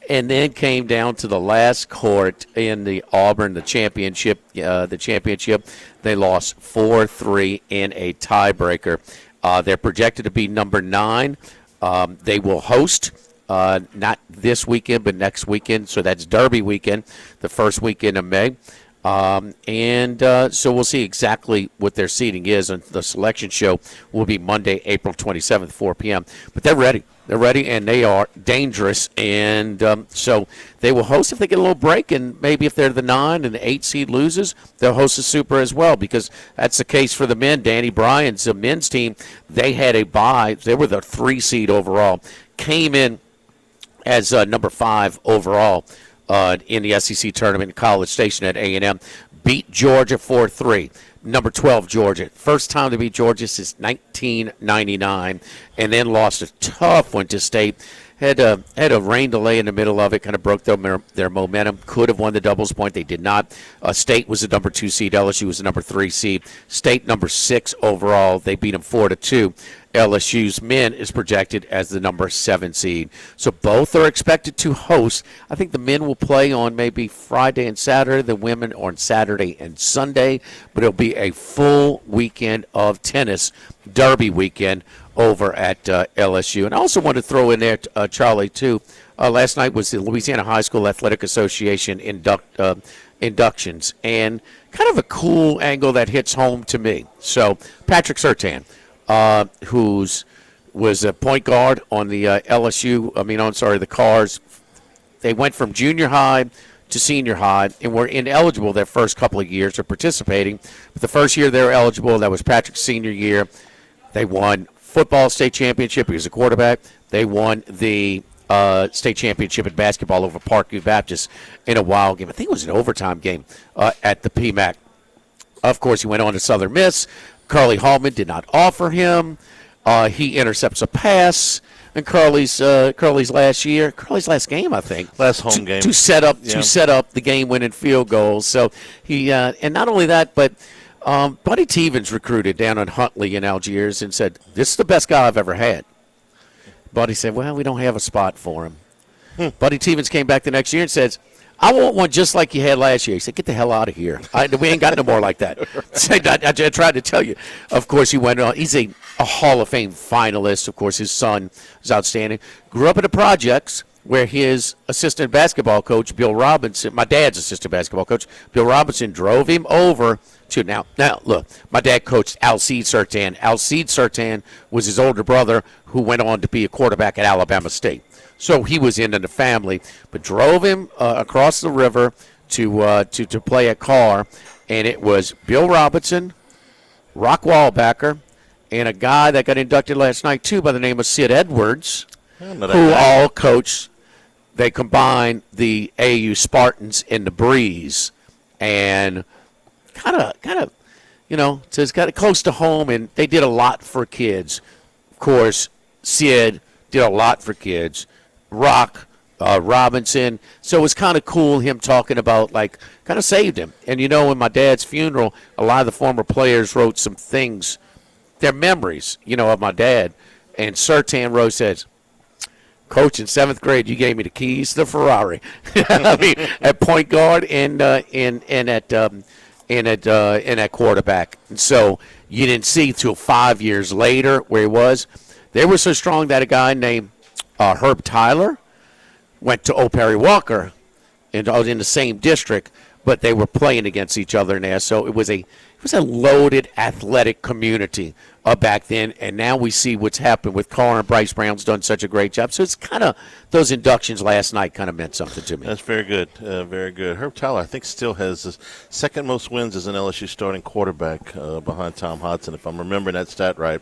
And then came down to the last court in the Auburn, the championship. They lost 4-3 in a tiebreaker. They're projected to be number 9. They will host not this weekend, but next weekend. So that's Derby weekend, the first weekend of May. So we'll see exactly what their seating is. And the selection show will be Monday, April 27th, 4 p.m. But they're ready. They're ready, and they are dangerous. And so they will host if they get a little break. And maybe if they're the 9 and the 8 seed loses, they'll host a Super as well, because that's the case for the men. Danny Bryan's men's team, they had a bye. They were the 3 seed overall. Came in as number 5 overall in the SEC tournament in College Station at A&M. Beat Georgia 4-3. Number 12, Georgia. First time to beat Georgia since 1999, and then lost a tough one to State. Had a rain delay in the middle of it, kind of broke their momentum. Could have won the doubles point. They did not. State was the number 2 seed. LSU was the number 3 seed. State number 6 overall. They beat them 4-2. LSU's men is projected as the number 7 seed. So both are expected to host. I think the men will play on maybe Friday and Saturday, the women on Saturday and Sunday, but it'll be a full weekend of tennis, Derby weekend over at LSU. And I also want to throw in there, Charlie, too, last night was the Louisiana High School Athletic Association inductions, and kind of a cool angle that hits home to me. So Patrick Surtain, was a point guard on the the Cars. They went from junior high to senior high and were ineligible their first couple of years of participating. But the first year they were eligible, that was Patrick's senior year, they won football state championship. He was a quarterback. They won the state championship in basketball over Parkview Baptist in a wild game. I think it was an overtime game at the PMAC. Of course, he went on to Southern Miss. Curly Hallman did not offer him. He intercepts a pass in Curly's last game, I think. Last home game. To set up the game-winning field goals. So he and not only that, but Buddy Tevens recruited down in Huntley in Algiers and said, "This is the best guy I've ever had." Buddy said, "Well, we don't have a spot for him." Buddy Tevens came back the next year and says, "I want one just like you had last year." He said, "Get the hell out of here. We ain't got no more like that." I tried to tell you. Of course, he went on. He's a Hall of Fame finalist. Of course, his son is outstanding. Grew up in the projects where his assistant basketball coach, Bill Robinson, my dad's assistant basketball coach, Bill Robinson, drove him over to now, look, my dad coached Alcide Surtain. Alcide Surtain was his older brother who went on to be a quarterback at Alabama State. So he was in the family, but drove him across the river to play at Carr, and it was Bill Robinson, Rock Wallbacker, and a guy that got inducted last night too by the name of Sid Edwards, who all coached. They combined the AU Spartans in the Breeze, and kind of, so it's got it close to home, and they did a lot for kids. Of course, Sid did a lot for kids. Rock, Robinson. So it was kind of cool him talking about, kind of saved him. And, in my dad's funeral, a lot of the former players wrote some things, their memories, of my dad. And Surtain Rose says, "Coach, in 7th grade, you gave me the keys to the Ferrari." I mean, at point guard and at quarterback. And so you didn't see till 5 years later where he was. They were so strong that a guy named Herb Tyler went to Old Perry Walker and I was in the same district, but they were playing against each other now. So it was a loaded athletic community back then, and now we see what's happened with Carr, and Bryce Brown's done such a great job. So it's kind of those inductions last night kind of meant something to me. That's very good, very good. Herb Tyler, I think, still has the second most wins as an LSU starting quarterback behind Tom Hodson, if I'm remembering that stat right.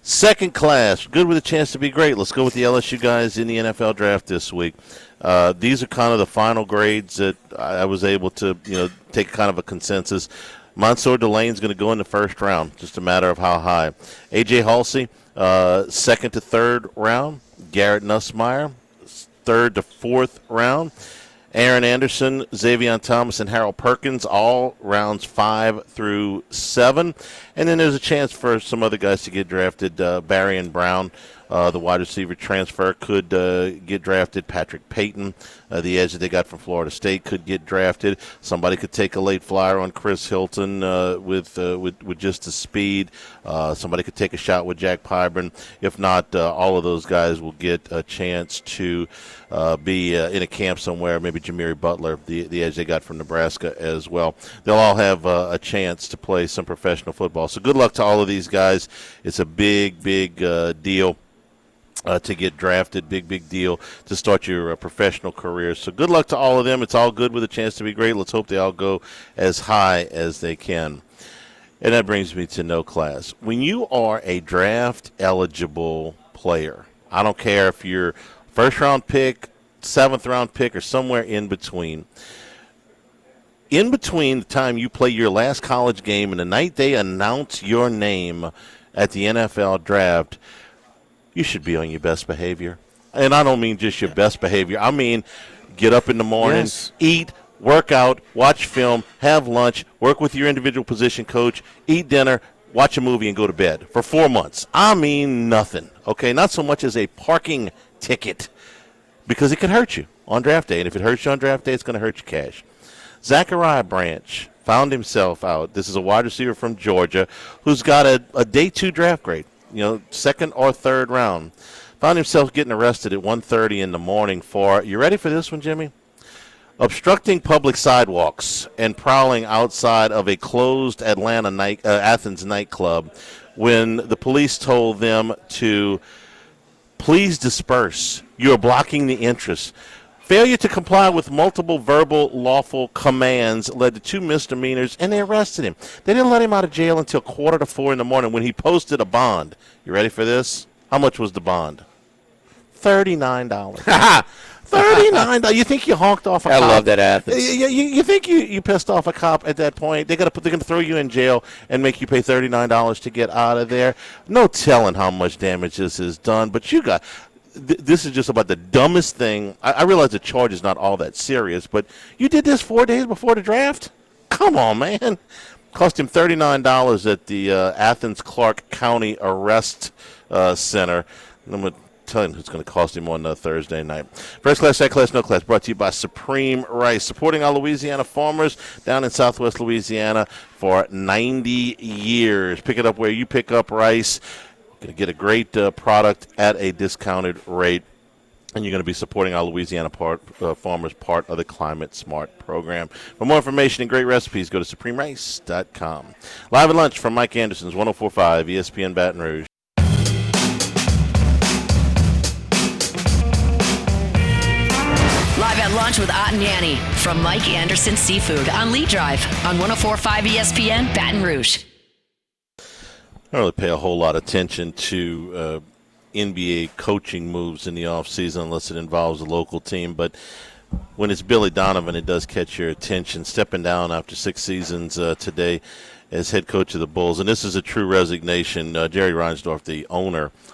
Second class, good with a chance to be great. Let's go with the LSU guys in the NFL draft this week. These are kind of the final grades that I was able to, take kind of a consensus. Mansour Delane's going to go in the first round, just a matter of how high. A.J. Halsey, second to third round. Garrett Nussmeier, third to fourth round. Aaron Anderson, Xavier Thomas, and Harold Perkins, all rounds 5 through 7. And then there's a chance for some other guys to get drafted. Barrion Brown, the wide receiver transfer, could get drafted. Patrick Payton, the edge that they got from Florida State, could get drafted. Somebody could take a late flyer on Chris Hilton with just the speed. Somebody could take a shot with Jack Pyburn. If not, all of those guys will get a chance to be in a camp somewhere. Maybe Jamiri Butler, the edge they got from Nebraska as well. They'll all have a chance to play some professional football. So good luck to all of these guys. It's a big deal. To get drafted, big deal to start your professional career. So good luck to all of them. It's all good with a chance to be great. Let's hope they all go as high as they can. And that brings me to no class. When you are a draft-eligible player, I don't care if you're first-round pick, seventh-round pick, or somewhere in between the time you play your last college game and the night they announce your name at the NFL draft, you should be on your best behavior. And I don't mean just your best behavior. I mean get up in the morning, eat, work out, watch film, have lunch, work with your individual position coach, eat dinner, watch a movie, and go to bed for 4 months. I mean nothing, okay? Not so much as a parking ticket, because it could hurt you on draft day. And if it hurts you on draft day, it's going to hurt you cash. Zachariah Branch found himself out. This is a wide receiver from Georgia who's got a day 2 draft grade, second or third round. Found himself getting arrested at 1:30 in the morning for, you ready for this one, Jimmy? Obstructing public sidewalks and prowling outside of a closed Athens nightclub when the police told them to please disperse. You are blocking the entrance. Failure to comply with multiple verbal lawful commands led to 2 misdemeanors, and they arrested him. They didn't let him out of jail until 3:45 in the morning when he posted a bond. You ready for this? How much was the bond? $39. $39. You think you honked off a cop? I love that Athens. You think you pissed off a cop at that point? They're gonna throw you in jail and make you pay $39 to get out of there. No telling how much damage this has done. But this is just about the dumbest thing. I realize the charge is not all that serious, but you did this 4 days before the draft? Come on, man. Cost him $39 at the Athens Clark County Arrest Center. I'm going to tell you who's going to cost him on Thursday night. First Class, Second Class, No Class, brought to you by Supreme Rice, supporting our Louisiana farmers down in southwest Louisiana for 90 years. Pick it up where you pick up rice. You're going to get a great product at a discounted rate, and you're going to be supporting our Louisiana farmers, part of the Climate Smart program. For more information and great recipes, go to supremerice.com. Live at lunch from Mike Anderson's 104.5 ESPN Baton Rouge. Live at lunch with Ott and Yanni from Mike Anderson Seafood on Lee Drive on 104.5 ESPN Baton Rouge. I don't really pay a whole lot of attention to NBA coaching moves in the offseason unless it involves a local team. But when it's Billy Donovan, it does catch your attention. Stepping down after 6 seasons today as head coach of the Bulls. And this is a true resignation. Jerry Reinsdorf, the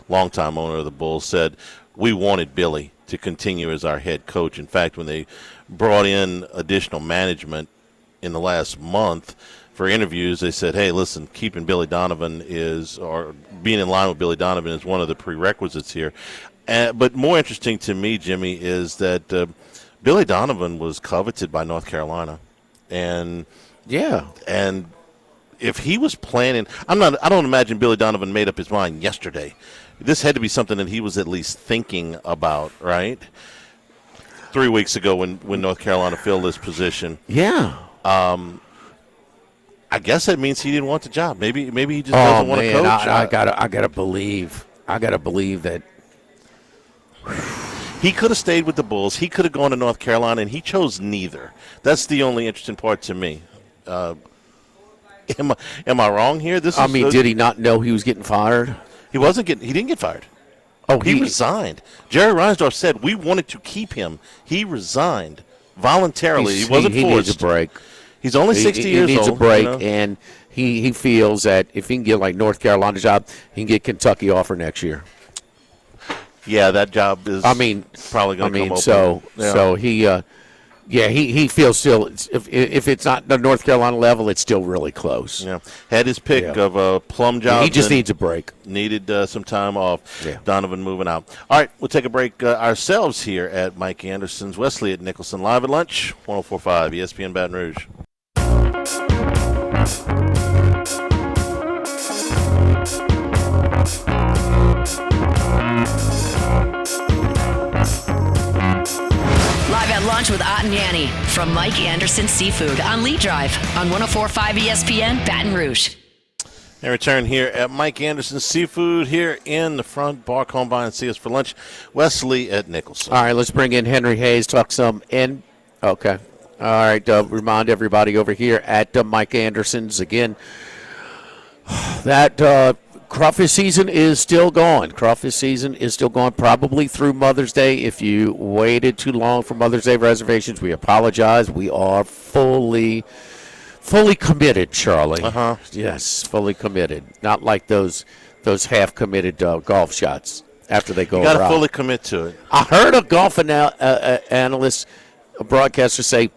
longtime owner of the Bulls, said, we wanted Billy to continue as our head coach. In fact, when they brought in additional management in the last month for interviews, they said, hey, listen, keeping Billy Donovan or being in line with Billy Donovan is one of the prerequisites here. But more interesting to me, Jimmy, is that Billy Donovan was coveted by North Carolina. And if he was planning, I don't imagine Billy Donovan made up his mind yesterday. This had to be something that he was at least thinking about, right? 3 weeks ago when North Carolina filled this position. Yeah. I guess that means he didn't want the job. Maybe he just doesn't want to coach. I gotta believe that he could have stayed with the Bulls. He could have gone to North Carolina, and he chose neither. That's the only interesting part to me. Am I wrong here? Did he not know he was getting fired? He didn't get fired. Oh, he resigned. Jerry Reinsdorf said we wanted to keep him. He resigned voluntarily. He wasn't forced. He needs a break. He's only 60 years old. He needs a break, and he feels that if he can get like North Carolina job, he can get Kentucky offer next year. Yeah, that job is. Probably going to come open. So he feels still if it's not the North Carolina level, it's still really close. Yeah, had his pick of a plum job. He just needs a break. Needed some time off. Yeah. Donovan moving out. All right, we'll take a break ourselves here at Mike Anderson's. Wesley at Nicholson, live at lunch, 104.5 ESPN Baton Rouge. Live at lunch with Ott and Yanni from Mike Anderson Seafood on Lee Drive on 104.5 ESPN Baton Rouge. And return here at Mike Anderson Seafood here in the front bar. Come by and see us for lunch. Wesley at Nicholson. All right, let's bring in Henry Hayes, talk some in. Okay. All right, remind everybody over here at Mike Anderson's again that crawfish season is still going. Crawfish season is still going probably through Mother's Day. If you waited too long for Mother's Day reservations, we apologize. We are fully committed, Charlie. Yes, fully committed. Not like those half-committed golf shots after they go. You got to fully commit to it. I heard a golf analyst, a broadcaster say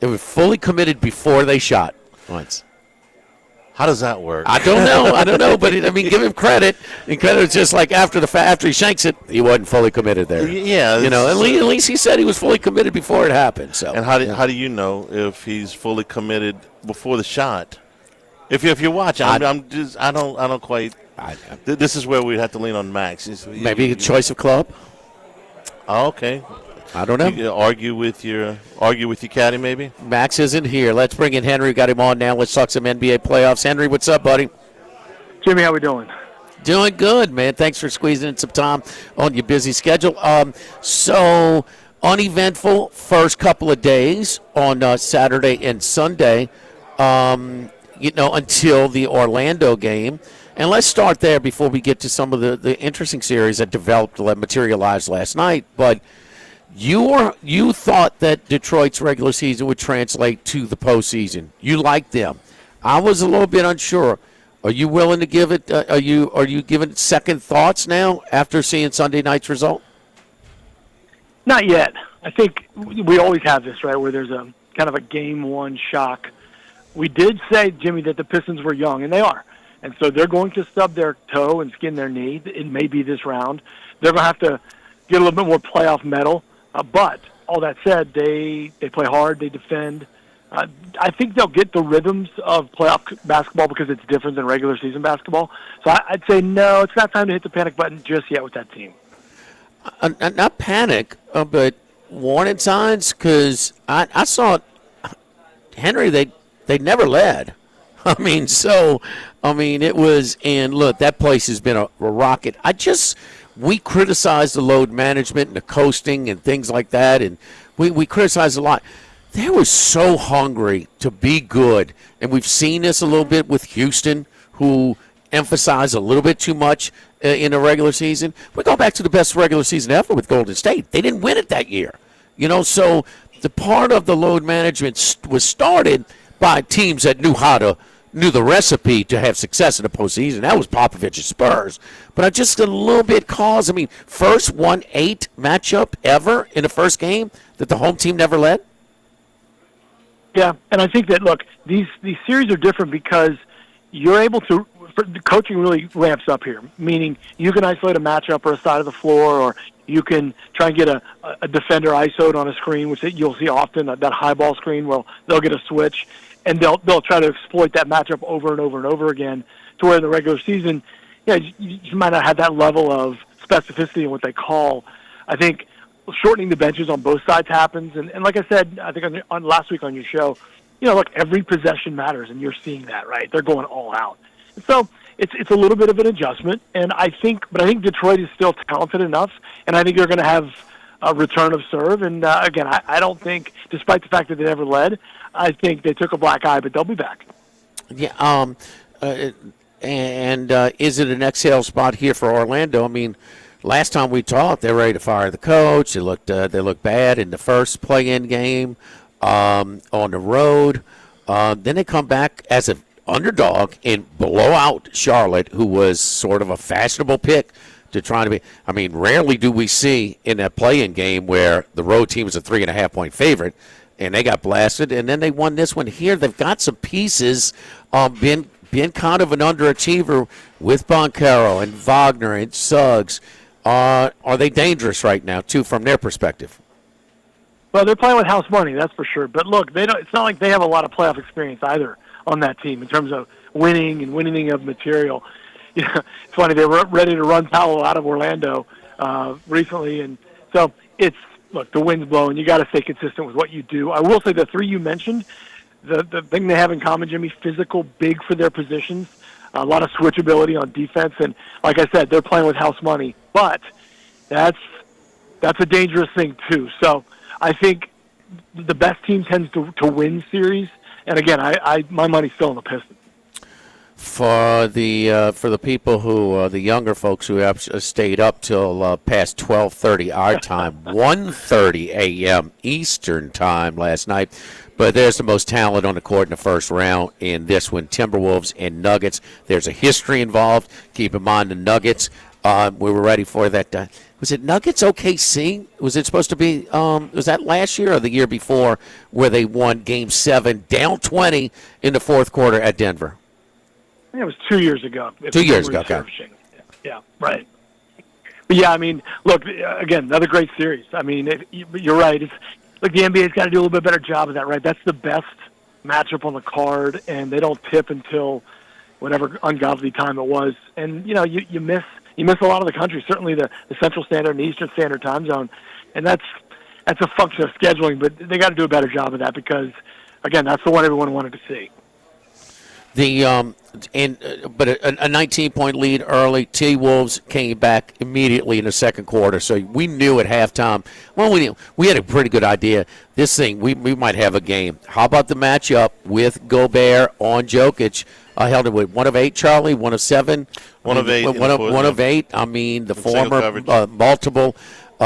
they were fully committed before they shot once. How does that work? I don't know. But give him credit. And credit is just like after he shanks it, he wasn't fully committed there. Yeah, at least he said he was fully committed before it happened. So. And how do you know if he's fully committed before the shot? If you watch, I don't quite. This is where we'd have to lean on Max. Maybe a choice of club. Oh, okay. I don't know. You argue with your caddy, maybe. Max isn't here. Let's bring in Henry. Got him on now. Let's talk some NBA playoffs. Henry, what's up, buddy? Jimmy, how we doing? Doing good, man. Thanks for squeezing in some time on your busy schedule. So uneventful first couple of days on Saturday and Sunday. Until the Orlando game. And let's start there before we get to some of the interesting series that materialized last night. But you thought that Detroit's regular season would translate to the postseason. You liked them. I was a little bit unsure. Are you willing to give it? Are you giving it second thoughts now after seeing Sunday night's result? Not yet. I think we always have this, right, where there's a kind of a game one shock. We did say, Jimmy, that the Pistons were young, and they are. And so they're going to stub their toe and skin their knee. It may be this round. They're going to have to get a little bit more playoff mettle. But all that said, they play hard. They defend. I think they'll get the rhythms of playoff basketball because it's different than regular season basketball. So I'd say, no, it's not time to hit the panic button just yet with that team. Not panic, but warning signs, because I saw Henry, they never led. It was, and look, that place has been a rocket. We criticized the load management and the coasting and things like that, and we criticized a lot. They were so hungry to be good, and we've seen this a little bit with Houston, who emphasized a little bit too much in the regular season. We go back to the best regular season ever with Golden State. They didn't win it that year. So the part of the load management was started by teams that knew the recipe to have success in the postseason. That was Popovich's Spurs. But I'm just a little bit first 1-8 matchup ever in the first game that the home team never led. Yeah, and I think that, look, these series are different because you're able to – the coaching really ramps up here, meaning you can isolate a matchup or a side of the floor, or you can try and get a defender ISO'd on a screen, which you'll see often, that high ball screen where they'll get a switch, and they'll try to exploit that matchup over and over and over again, to where in the regular season, you might not have that level of specificity in what they call. I think shortening the benches on both sides happens, and like I said, I think on last week on your show, look, every possession matters, and you're seeing that, right? They're going all out. And so it's a little bit of an adjustment, and I think Detroit is still talented enough, and I think they're going to have a return of serve. And again, I don't think, despite the fact that they never led, I think they took a black eye, but they'll be back. Yeah. Is it an exhale spot here for Orlando? Last time we talked, they're ready to fire the coach. They looked bad in the first play-in game on the road. Then they come back as an underdog and blow out Charlotte, who was sort of a fashionable pick to try to be. Rarely do we see in that play-in game where the road team is a 3.5-point favorite, and they got blasted, and then they won this one here. They've got some pieces, been kind of an underachiever with Boncaro and Wagner and Suggs. Are they dangerous right now, too, from their perspective? Well, they're playing with house money, that's for sure. But look, it's not like they have a lot of playoff experience either on that team in terms of winning of material. It's funny, they were ready to run Powell out of Orlando recently, and so look, the wind's blowing. You got to stay consistent with what you do. I will say the three you mentioned, the thing they have in common, Jimmy, physical, big for their positions, a lot of switchability on defense, and like I said, they're playing with house money. But that's a dangerous thing too. So I think the best team tends to win series. And again, my money's still on the Pistons. For the people who the younger folks who have stayed up till past 12:30 our time, 1:30 a.m. Eastern time last night. But there's the most talent on the court in the first round in this one, Timberwolves and Nuggets. There's a history involved. Keep in mind the Nuggets. We were ready for that. Was it Nuggets OKC? Was it supposed to be, was that last year or the year before, where they won Game 7, down 20 in the fourth quarter at Denver? It was 2 years ago. 2 years ago, okay. Yeah, right. But yeah, I mean, look, again, another great series. I mean, you're right. It's like the NBA's got to do a little bit better job of that, right? That's the best matchup on the card, and they don't tip until whatever ungodly time it was. And you miss a lot of the country, certainly the Central Standard and Eastern Standard time zone, and that's a function of scheduling. But they got to do a better job of that because, again, that's the one everyone wanted to see. But a 19-point lead early. T-Wolves came back immediately in the second quarter, so we knew at halftime. Well, we had a pretty good idea. This thing, we might have a game. How about the matchup with Gobert on Jokic? I held it with 1 of 8, Charlie, 1 of 7. 1 of 8. One of 8. I mean, the former multiple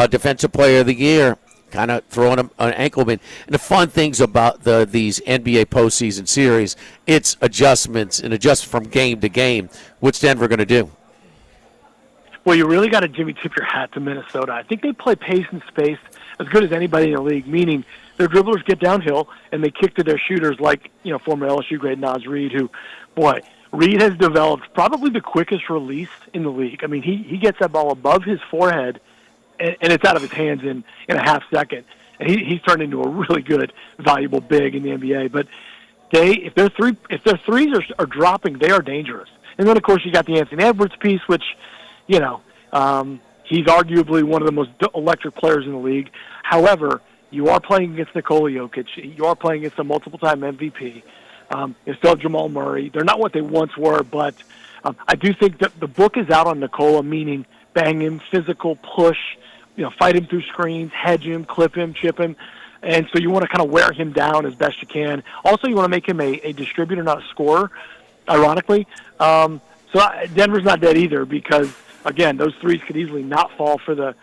defensive player of the year. Kind of throwing an ankle in. And the fun things about these NBA postseason series, it's adjustments and adjust from game to game. What's Denver going to do? Well, you really got to, Jimmy, tip your hat to Minnesota. I think they play pace and space as good as anybody in the league, meaning their dribblers get downhill and they kick to their shooters like, former LSU great Naz Reid, who, boy, Reid has developed probably the quickest release in the league. I mean, he gets that ball above his forehead and it's out of his hands in a half second. And he's turned into a really good, valuable big in the NBA. But if their threes are dropping, they are dangerous. And then, of course, you got the Anthony Edwards piece, which, he's arguably one of the most electric players in the league. However, you are playing against Nikola Jokic. You are playing against a multiple-time MVP. You still have Jamal Murray. They're not what they once were, but I do think that the book is out on Nikola, meaning bang him, physical, push, fight him through screens, hedge him, clip him, chip him. And so you want to kind of wear him down as best you can. Also, you want to make him a distributor, not a scorer, ironically. So Denver's not dead either because, again, those threes could easily not fall for the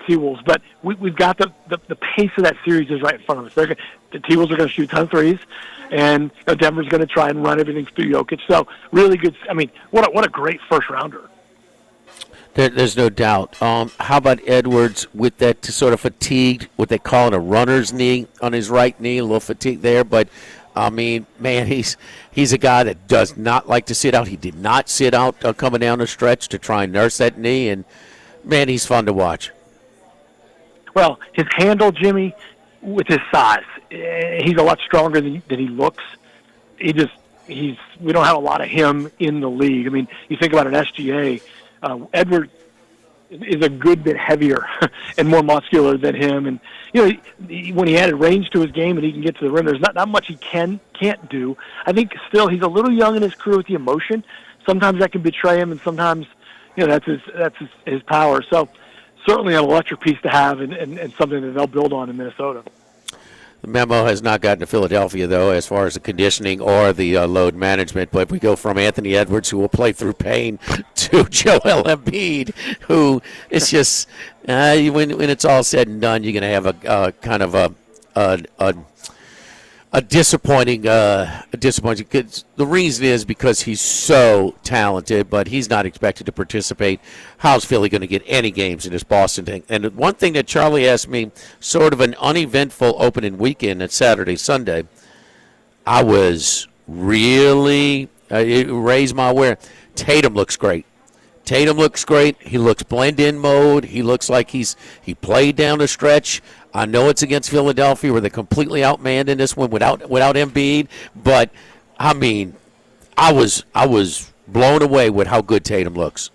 T-Wolves. But we've got the pace of that series is right in front of us. The T-Wolves are going to shoot a ton of threes, and Denver's going to try and run everything through Jokic. So really good. I mean, what a great first-rounder. There's no doubt. How about Edwards with that sort of fatigued, what they call it a runner's knee on his right knee, a little fatigue there. But, I mean, man, he's a guy that does not like to sit out. He did not sit out coming down the stretch to try and nurse that knee. And, man, he's fun to watch. Well, his handle, Jimmy, with his size, he's a lot stronger than he looks. We don't have a lot of him in the league. I mean, you think about an SGA, Edward is a good bit heavier and more muscular than him, and when he added range to his game and he can get to the rim, there's not much he can't do. I think still he's a little young in his career with the emotion. Sometimes that can betray him, and sometimes that's his power. So certainly an electric piece to have, and something that they'll build on in Minnesota. The memo has not gotten to Philadelphia, though, as far as the conditioning or the load management. But we go from Anthony Edwards, who will play through pain, to Joel Embiid, who is just, when it's all said and done, you're going to have a kind of a disappointing. The reason is because he's so talented, but he's not expected to participate. How's Philly going to get any games in this Boston thing? And one thing that Charlie asked me, sort of an uneventful opening weekend at Saturday, Sunday, I was really it raised my awareness. Tatum looks great. He looks blend-in mode. He looks like he played down the stretch. I know it's against Philadelphia where they're completely outmanned in this one without Embiid, but I mean, I was blown away with how good Tatum looks.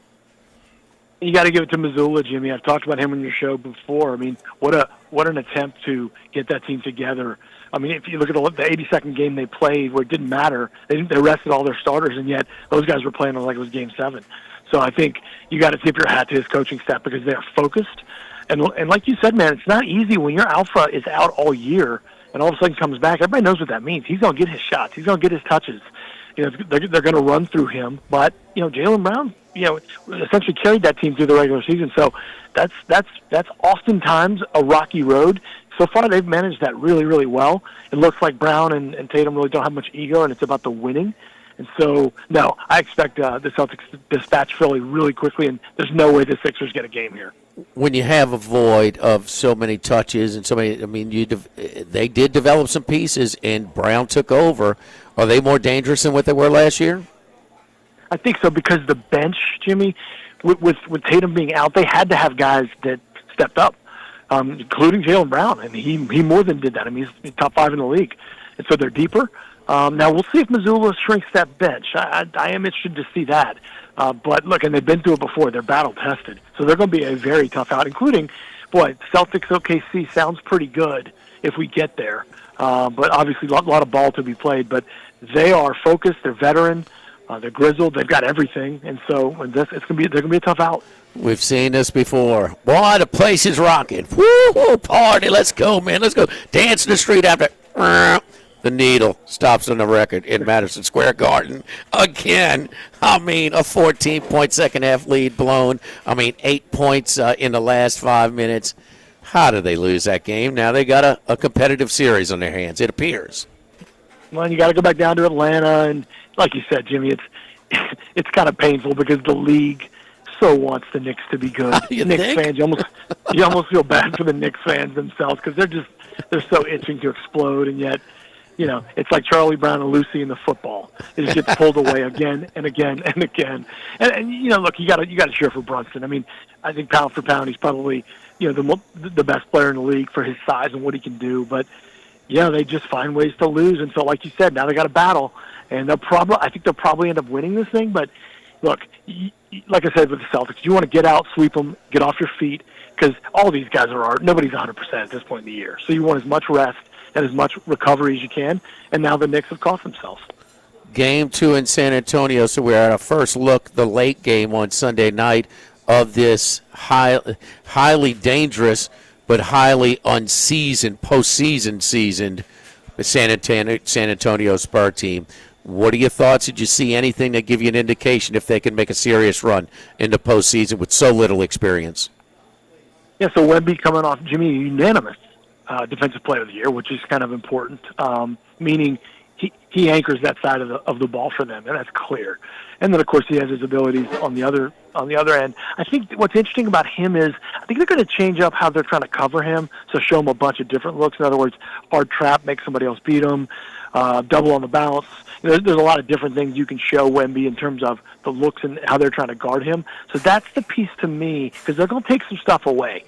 You got to give it to Missoula, Jimmy. I've talked about him on your show before. I mean, what an attempt to get that team together. I mean, if you look at the 82nd game they played, where it didn't matter, they rested all their starters, and yet those guys were playing like it was Game 7. So I think you got to tip your hat to his coaching staff because they are focused. And like you said, man, it's not easy when your alpha is out all year and all of a sudden comes back. Everybody knows what that means. He's going to get his shots. He's going to get his touches. They're going to run through him. But Jaylen Brown, essentially carried that team through the regular season. So that's oftentimes a rocky road. So far, they've managed that really, really well. It looks like Brown and Tatum really don't have much ego, and it's about the winning. And so, no, I expect the Celtics to dispatch Philly really quickly, and there's no way the Sixers get a game here. When you have a void of so many touches and so many, I mean, they did develop some pieces, and Brown took over. Are they more dangerous than what they were last year? I think so because the bench, Jimmy, with Tatum being out, they had to have guys that stepped up, including Jaylen Brown, and he more than did that. I mean, he's top 5 in the league, and so they're deeper. Now we'll see if Missoula shrinks that bench. I am interested to see that. But look, and they've been through it before. They're battle tested, so they're going to be a very tough out. Including, Celtics OKC sounds pretty good if we get there. But obviously, a lot of ball to be played. But they are focused. They're veteran. They're grizzled. They've got everything, and so they're going to be a tough out. We've seen this before. Boy, the place is rocking. Woo, party. Let's go, man. Let's go. Dance in the street after. The needle stops on the record in Madison Square Garden. Again, I mean, a 14-point second-half lead blown. 8 points in the last 5 minutes. How did they lose that game? Now they got a competitive series on their hands, it appears. Well, you got to go back down to Atlanta, and like you said, Jimmy, it's kind of painful because the league so wants the Knicks to be good. Knicks fans, you almost feel bad for the Knicks fans themselves because they're so itching to explode, and yet, it's like Charlie Brown and Lucy in the football. It just gets pulled away again and again and again. And look, you got to cheer for Brunson. I mean, I think pound for pound, he's probably the best player in the league for his size and what he can do. But yeah, they just find ways to lose. And so, like you said, now they got to battle, and I think they'll probably end up winning this thing. But look, like I said with the Celtics, you want to get out, sweep them, get off your feet, because all these guys nobody's 100% at this point in the year. So you want as much rest and as much recovery as you can, and now the Knicks have cost themselves. Game 2 in San Antonio, so we're at our first look, the late game on Sunday night of this highly dangerous but highly unseasoned, postseason seasoned San Antonio Spurs team. What are your thoughts? Did you see anything that give you an indication if they can make a serious run into postseason with so little experience? Yeah, so Wemby coming off, Jimmy, unanimous Defensive Player of the Year, which is kind of important, meaning he anchors that side of the ball for them, and that's clear. And then, of course, he has his abilities on the other end. I think what's interesting about him is I think they're going to change up how they're trying to cover him, so show him a bunch of different looks. In other words, hard trap, make somebody else beat him, double on the bounce. There's a lot of different things you can show Wemby in terms of the looks and how they're trying to guard him. So that's the piece to me, because they're going to take some stuff away.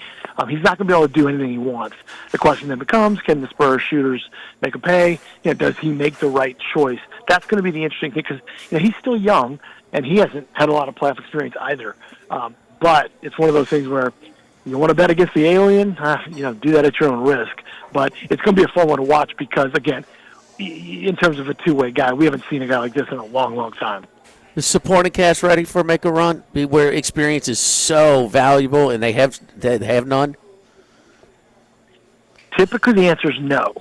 He's not going to be able to do anything he wants. The question then becomes, can the Spurs shooters make him pay? Does he make the right choice? That's going to be the interesting thing, because he's still young, and he hasn't had a lot of playoff experience either. But it's one of those things where you want to bet against the alien, do that at your own risk. But it's going to be a fun one to watch because, again, in terms of a two-way guy, we haven't seen a guy like this in a long, long time. Is supporting cast ready for make a run? Where experience is so valuable and they have none? Typically, the answer is no.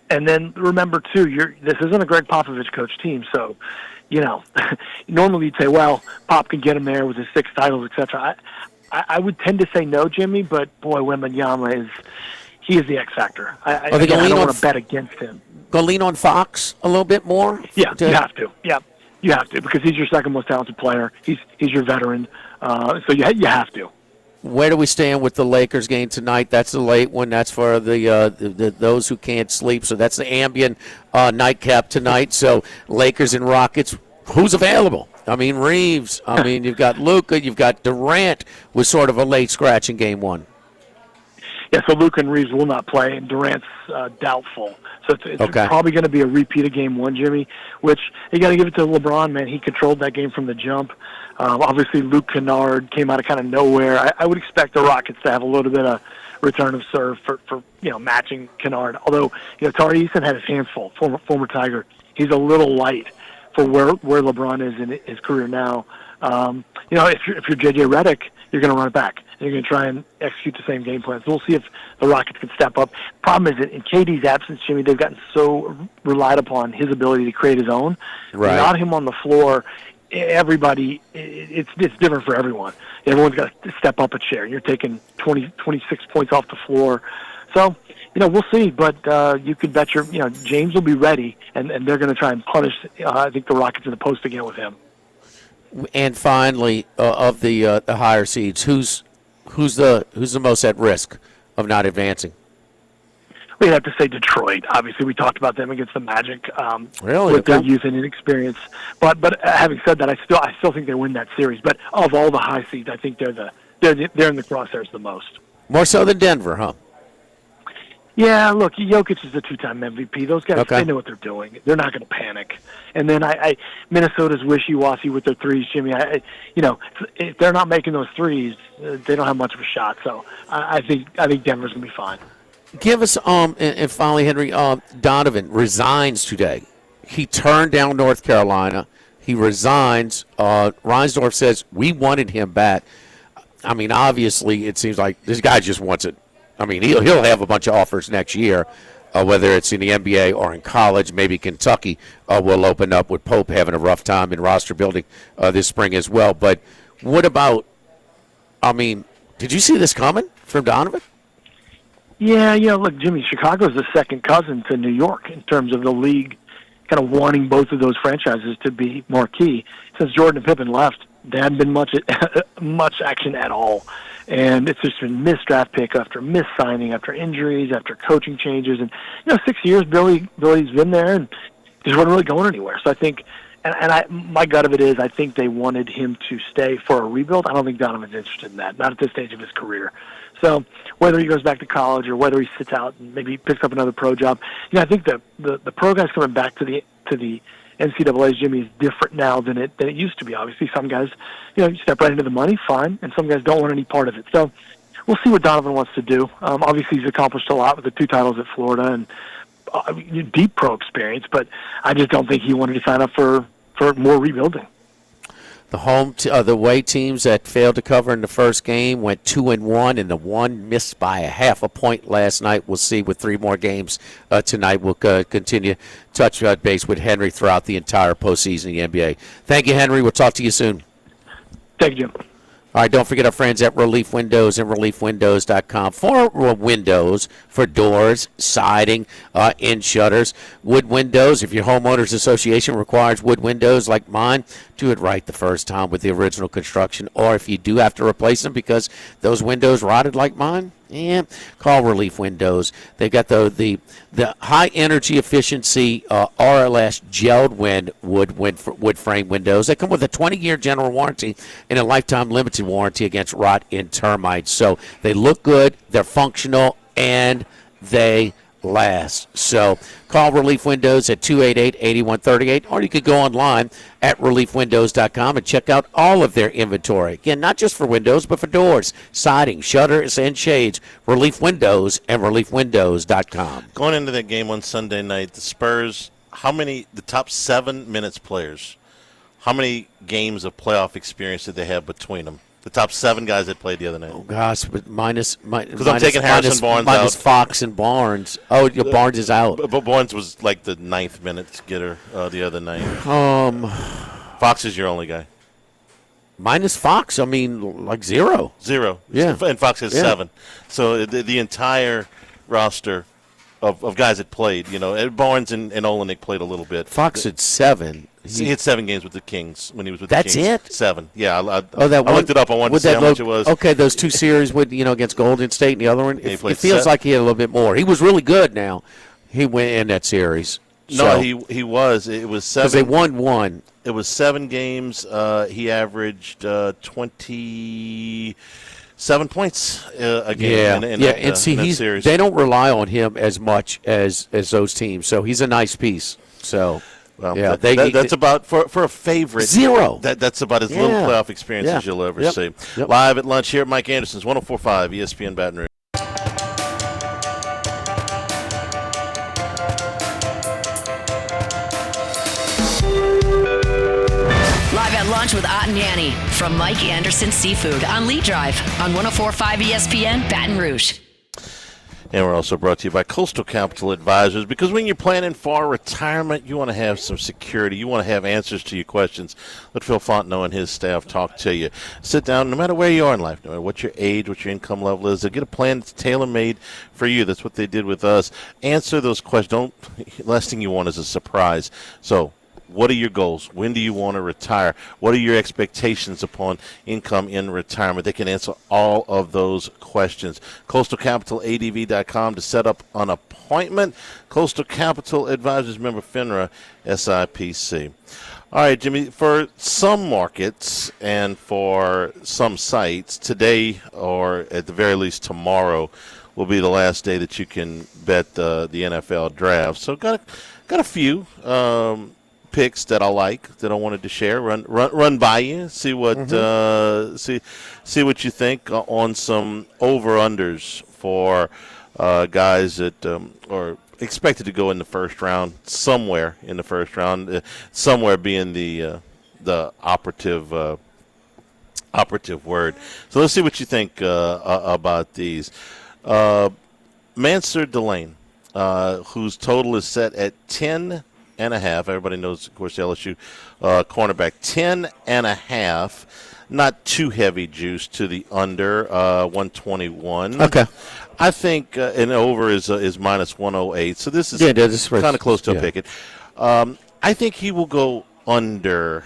And then remember too, this isn't a Greg Popovich coach team, so normally you'd say, well, Pop can get him there with his 6 titles, etc. I would tend to say no, Jimmy, but boy, Wembanyama is the X factor. I don't want to bet against him. Go lean on Fox a little bit more? Yeah, you have to. Yeah. You have to, because he's your second most talented player. He's your veteran, so you have to. Where do we stand with the Lakers game tonight? That's the late one. That's for the those who can't sleep. So that's the ambient nightcap tonight. So Lakers and Rockets. Who's available? Reeves. You've got Luka. You've got Durant with sort of a late scratch in game 1. Yeah, so Luka and Reeves will not play, and Durant's doubtful. So it's probably going to be a repeat of Game 1, Jimmy, which you got to give it to LeBron, man. He controlled that game from the jump. Obviously, Luke Kennard came out of kind of nowhere. I would expect the Rockets to have a little bit of return of serve for matching Kennard. Although, Tari Eason had his hands full, former Tiger. He's a little light for where LeBron is in his career now. If you're J.J. Redick, you're going to run it back. You're going to try and execute the same game plan. So we'll see if the Rockets can step up. Problem is that in KD's absence, Jimmy, they've gotten so relied upon his ability to create his own. Right. Without him on the floor, everybody, it's different for everyone. Everyone's got to step up a share. You're taking 26 points off the floor. So, we'll see. But you could bet James will be ready, and they're going to try and punish, I think, the Rockets in the post again with him. And finally, of the higher seeds, who's the most at risk of not advancing? We'd have to say Detroit. Obviously, we talked about them against the Magic really? with their youth and inexperience. But having said that, I still think they win that series. But of all the high seeds, I think they're in the crosshairs the most. More so than Denver, huh? Yeah, look, Jokic is a two-time MVP. Those guys, They know what they're doing. They're not going to panic. And then Minnesota's wishy-washy with their threes, Jimmy. If they're not making those threes, they don't have much of a shot. So I think Denver's going to be fine. Give us and finally, Henry, Donovan resigns today. He turned down North Carolina. He resigns. Reinsdorf says we wanted him back. I mean, obviously, it seems like this guy just wants it. I mean, he'll have a bunch of offers next year, whether it's in the NBA or in college. Maybe Kentucky will open up with Pope having a rough time in roster building this spring as well. But what about, did you see this coming from Donovan? Yeah, look, Jimmy, Chicago's the second cousin to New York in terms of the league kind of wanting both of those franchises to be marquee. Since Jordan and Pippen left, there hadn't been much action at all. And it's just been missed draft pick after missed signing, after injuries, after coaching changes. And, 6 years, Billy's been there and just wasn't really going anywhere. So I think, my gut of it is I think they wanted him to stay for a rebuild. I don't think Donovan's interested in that, not at this stage of his career. So whether he goes back to college or whether he sits out and maybe picks up another pro job, I think the pro guys coming back to the NCAA, Jimmy, is different now than it used to be. Obviously, some guys, you step right into the money, fine, and some guys don't want any part of it. So we'll see what Donovan wants to do. Obviously, he's accomplished a lot with the 2 titles at Florida and deep pro experience, but I just don't think he wanted to sign up for more rebuilding. The away teams that failed to cover in the first game went 2-1, and the one missed by a half a point last night. We'll see with 3 more games tonight. We'll continue touch base with Henry throughout the entire postseason of the NBA. Thank you, Henry. We'll talk to you soon. Thank you, Jim. All right, don't forget our friends at Relief Windows and ReliefWindows.com for windows, for doors, siding, and shutters. Wood windows, if your homeowners association requires wood windows like mine, do it right the first time with the original construction. Or if you do have to replace them because those windows rotted like mine, call Relief Windows. They got the high energy efficiency RLS gelled wood frame windows. They come with a 20-year general warranty and a lifetime limited warranty against rot and termites. So they look good, they're functional, and they last. So call Relief Windows at 288-8138, or you could go online at reliefwindows.com and check out all of their inventory. Again, not just for windows, but for doors, siding, shutters, and shades. Relief Windows and reliefwindows.com. Going into that game on Sunday night, the Spurs, the top 7 minutes players, how many games of playoff experience did they have between them? The top 7 guys that played the other night. Oh, gosh, but because I'm taking Harrison Barnes out. Minus Fox and Barnes. Oh, Barnes is out. But Barnes was like the 9th minute getter the other night. Fox is your only guy. Minus Fox, like 0. 0. Yeah. And Fox has 7. So the entire roster of guys that played, Barnes and Olenek played a little bit. Fox had 7. He had 7 games with the Kings when he was with the Kings. That's it? 7. Yeah. I looked it up. I wanted to see how much it was. Okay, those 2 series against Golden State and the other one, it feels like he had a little bit more. He was really good now. He went in that series. No, he was. It was 7. Because they won 1. It was 7 games. He averaged 27 points a game in that series. They don't rely on him as much as those teams, so he's a nice piece. So, that's about for a favorite 0. That's about as little playoff experience as you'll ever see. Yep. Live at lunch here at Mike Anderson's 104.5 ESPN Baton Rouge. Live at lunch with Ott and Yanni from Mike Anderson Seafood on Lee Drive on 104.5 ESPN Baton Rouge. And we're also brought to you by Coastal Capital Advisors, because when you're planning for retirement, you want to have some security. You want to have answers to your questions. Let Phil Fontenot and his staff talk to you. Sit down, no matter where you are in life, no matter what your age, what your income level is, they'll get a plan that's tailor-made for you. That's what they did with us. Answer those questions. Last thing you want is a surprise. So What are your goals? When do you want to retire? What are your expectations upon income in retirement? They can answer all of those questions. CoastalCapitalADV.com to set up an appointment. Coastal Capital Advisors, member FINRA, SIPC. All right, Jimmy, for some markets and for some sites, today or at the very least tomorrow will be the last day that you can bet the NFL draft. So got a few picks that I like that I wanted to share. Run by you, see what see what you think on some over-unders for guys that are expected to go in the first round, somewhere in the first round, somewhere being the operative word. So let's see what you think about these. Mansur Delane, whose total is set at 10.5. Everybody knows, of course, LSU cornerback. 10.5. Not too heavy juice to the under 121. Okay. I think an over is minus 108. So this is kind of close to a picket. I think he will go under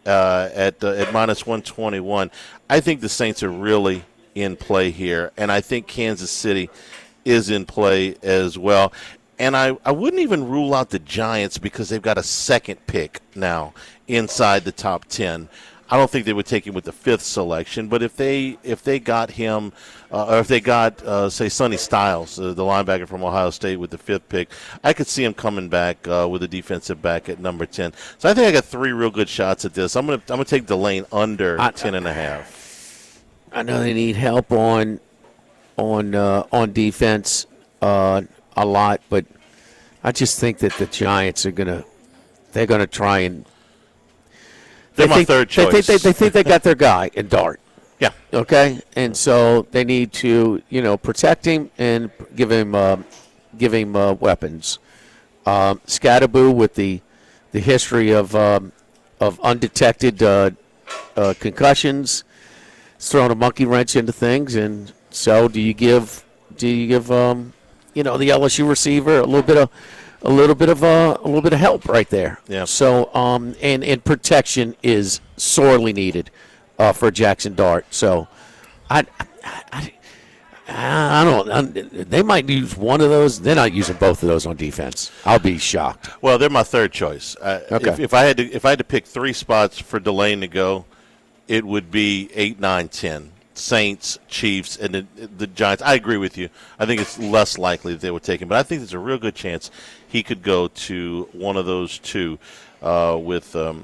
at minus 121. I think the Saints are really in play here, and I think Kansas City is in play as well. And I wouldn't even rule out the Giants because they've got a second pick now inside the top 10. I don't think they would take him with the 5th selection, but if they got him, or if they got, say, Sonny Styles, the linebacker from Ohio State, with the 5th pick, I could see him coming back with a defensive back at number 10. So I think I got 3 real good shots at this. I'm gonna take Delane under 10.5. I know they need help on defense a lot, but I just think that the Giants are they're gonna try and. They're my third choice. They think they got their guy in Dart. Yeah. Okay, and so they need to protect him and give him weapons. Scatterboo with the history of undetected concussions, it's thrown a monkey wrench into things, and so do you give the LSU receiver a little bit of help right there. Yeah. So and protection is sorely needed for Jackson Dart. So I don't. They might use one of those. They're not using both of those on defense. I'll be shocked. Well, they're my third choice. Okay. If I had to pick 3 spots for Delane to go, it would be 8, 9, 10. Saints, Chiefs, and the Giants. I agree with you. I think it's less likely that they would take him, but I think there's a real good chance he could go to one of those two with the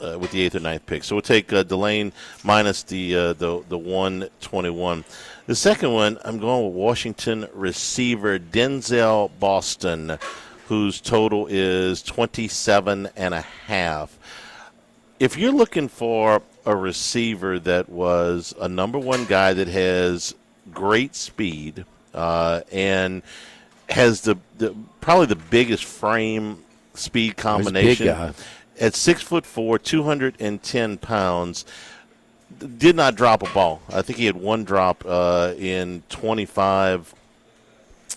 8th or 9th pick. So we'll take Delane minus the 121. The second one, I'm going with Washington receiver Denzel Boston, whose total is 27.5. If you're looking for a receiver that was a number 1 guy that has great speed and has probably the biggest frame speed combination at 6'4", 210 pounds, did not drop a ball. I think he had 1 drop in 25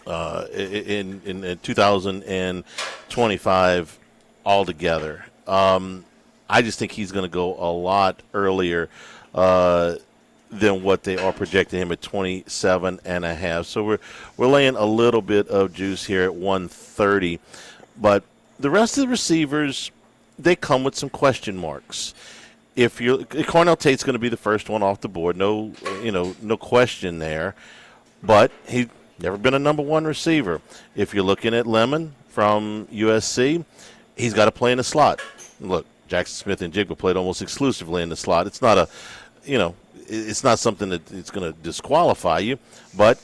in 2025 altogether. I just think he's going to go a lot earlier than what they are projecting him at 27.5. So we're laying a little bit of juice here at 130. But the rest of the receivers, they come with some question marks. Cornell Tate's going to be the first one off the board, no question there. But he's never been a number 1 receiver. If you're looking at Lemon from USC, he's got to play in the slot. Look, Jackson Smith and Jigba played almost exclusively in the slot. It's not it's not something that it's going to disqualify you, but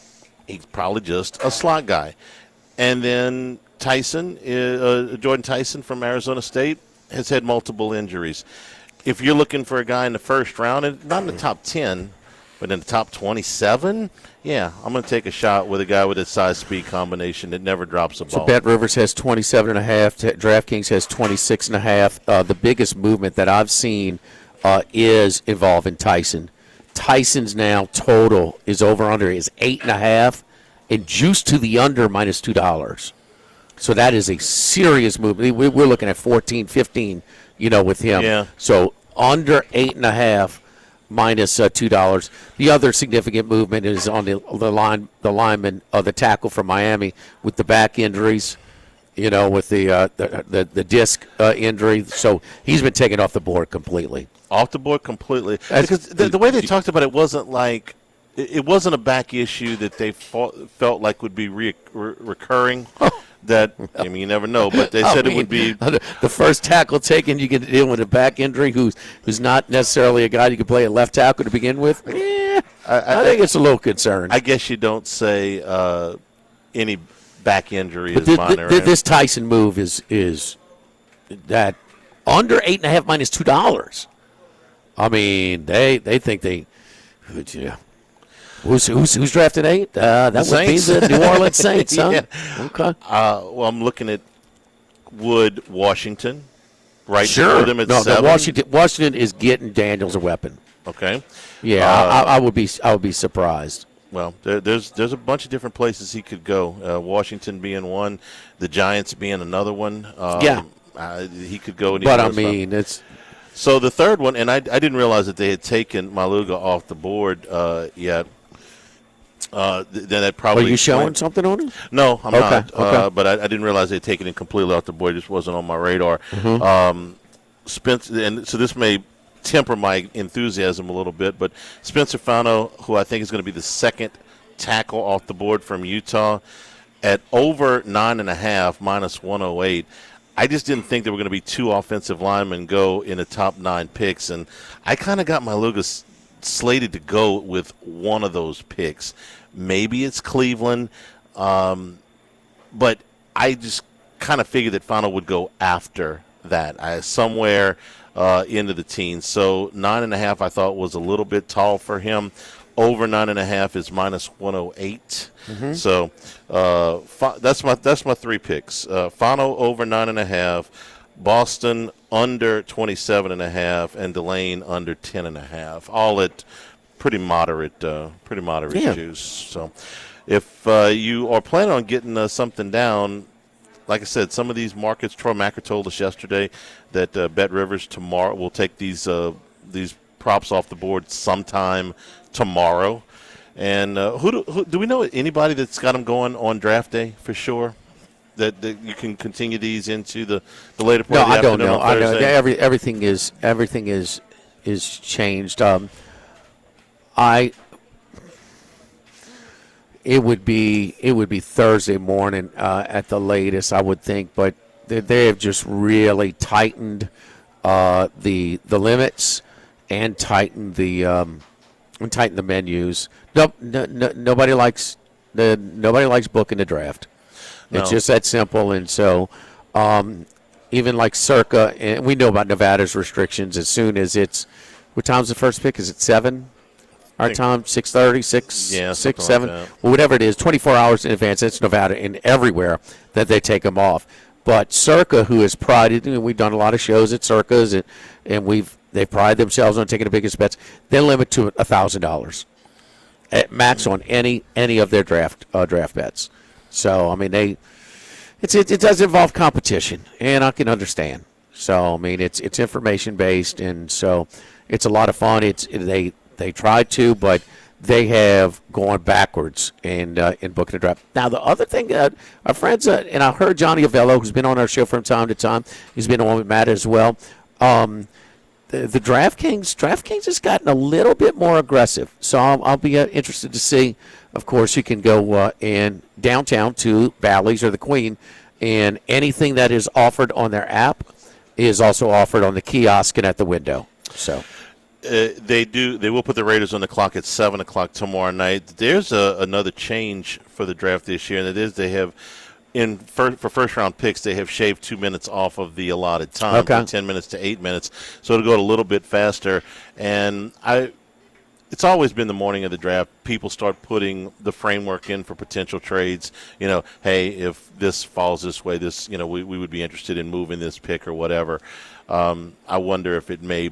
he's probably just a slot guy. And then Jordan Tyson from Arizona State has had multiple injuries. If you're looking for a guy in the first round, and not in the top 10, but in the top 27, yeah, I'm going to take a shot with a guy with a size-speed combination that never drops a ball. So Bet Rivers has 27.5. DraftKings has 26.5. The biggest movement that I've seen is involving Tyson. Tyson's now total is over under is 8.5, and juice to the under minus $2. So that is a serious move. We're looking at 14, 15, with him. Yeah. So under 8.5 minus $2. The other significant movement is on the lineman, the tackle from Miami with the back injuries. With the disc injury, so he's been taken off the board completely. Off the board completely. Because the way they talked about it wasn't like it wasn't a back issue that they felt like would be recurring. That you never know, but they said it would be the first tackle taken. You get to deal with a back injury who's not necessarily a guy you could play at left tackle to begin with. I think it's a little concerning. I guess you don't say any back injury is minor. This Tyson move is that under 8.5 minus $2. I mean, they think they. Yeah. Who's drafting 8? That would Saints. be the New Orleans Saints, huh? Yeah. Okay. Well, I'm looking at Washington right Sure. before them at 7. Washington is getting Daniels a weapon. Okay. Yeah, I would be surprised. Well, there's a bunch of different places he could go. Washington being one, the Giants being another one. He could go. But I mean, it's so the third one, and I didn't realize that they had taken Maluga off the board yet. Then that probably. Are you showing something on it? No, I'm not. Okay. But I didn't realize they'd taken it completely off the board. It just wasn't on my radar. Mm-hmm. Spencer, and so this may temper my enthusiasm a little bit, but Spencer Fano, who I think is going to be the second tackle off the board from Utah, at over 9.5 minus 108. I just didn't think there were going to be 2 offensive linemen go in the top 9 picks, and I kind of got my Lucas slated to go with one of those picks. Maybe it's Cleveland, but I just kind of figured that Fano would go after that, somewhere into the teens. So 9.5 I thought was a little bit tall for him. Over 9.5 is minus 108. Mm-hmm. So that's my 3 picks. Fano over 9.5, Boston under 27.5, and Delane under 10.5. All at pretty moderate juice. So if you are planning on getting something down, like I said, some of these markets, Troy Macker told us yesterday that Bet Rivers tomorrow will take these props off the board sometime tomorrow. And who do we know anybody that's got them going on draft day for sure? That you can continue these into the later part of the afternoon. No, I don't know. On Thursday? I know. Everything is changed. It would be Thursday morning at the latest, I would think, but they have just really tightened the limits and tightened the menus. Nobody likes booking the draft. No. It's just that simple, and so even like Circa, and we know about Nevada's restrictions. As soon as it's, what time's the first pick? Is it 7? Our time, 6:30, 6, 7, like well, whatever it is, 24 hours in advance. It's Nevada and everywhere that they take them off. But Circa, who is prided, we've done a lot of shows at Circa's, and they pride themselves on taking the biggest bets. They limit to $1,000 at max on any of their draft bets. So I mean, it does involve competition, and I can understand. So I mean, it's information based, and so it's a lot of fun. They tried to, but they have gone backwards in booking a draft. Now, the other thing, our friends, and I heard Johnny Avello, who's been on our show from time to time, he's been on with Matt as well. The DraftKings has gotten a little bit more aggressive. So I'll be interested to see. Of course, you can go in downtown to Bally's or the Queen, and anything that is offered on their app is also offered on the kiosk and at the window. So. They will put the Raiders on the clock at 7 o'clock tomorrow night. There's another change for the draft this year, and it is they have for first round picks they have shaved 2 minutes off of the allotted time, from 10 minutes to 8 minutes, so it'll go a little bit faster. And it's always been the morning of the draft. People start putting the framework in for potential trades. Hey, if this falls this way, we would be interested in moving this pick or whatever. I wonder if it may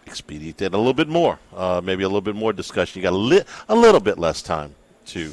expedite it a little bit more, maybe a little bit more discussion. You got a little bit less time to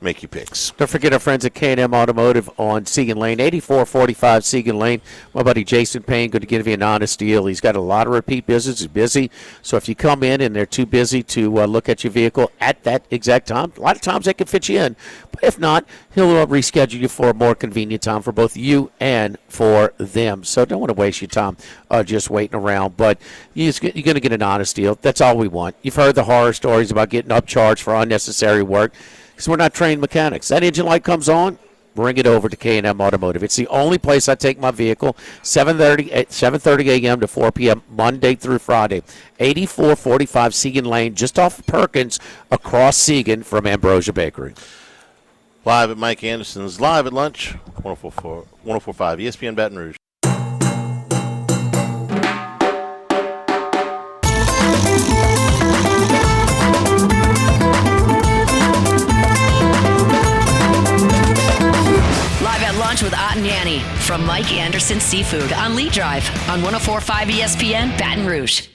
make your picks. Don't forget our friends at K&M Automotive on Segan Lane, 8445 Segan Lane. My buddy Jason Payne going to give you an honest deal. He's got a lot of repeat business. He's busy. So if you come in and they're too busy to look at your vehicle at that exact time, a lot of times they can fit you in. But if not, he'll reschedule you for a more convenient time for both you and for them. So don't want to waste your time just waiting around. But you're going to get an honest deal. That's all we want. You've heard the horror stories about getting upcharged for unnecessary work. Because we're not trained mechanics. That engine light comes on, bring it over to K&M Automotive. It's the only place I take my vehicle, 7:30 a.m. to 4 p.m., Monday through Friday. 8445 Segan Lane, just off of Perkins, across Segan from Ambrosia Bakery. Live at Mike Anderson's Live at Lunch, 104.5 ESPN Baton Rouge. Lunch with Ott and Yanni from Mike Anderson Seafood on Lee Drive on 104.5 ESPN Baton Rouge.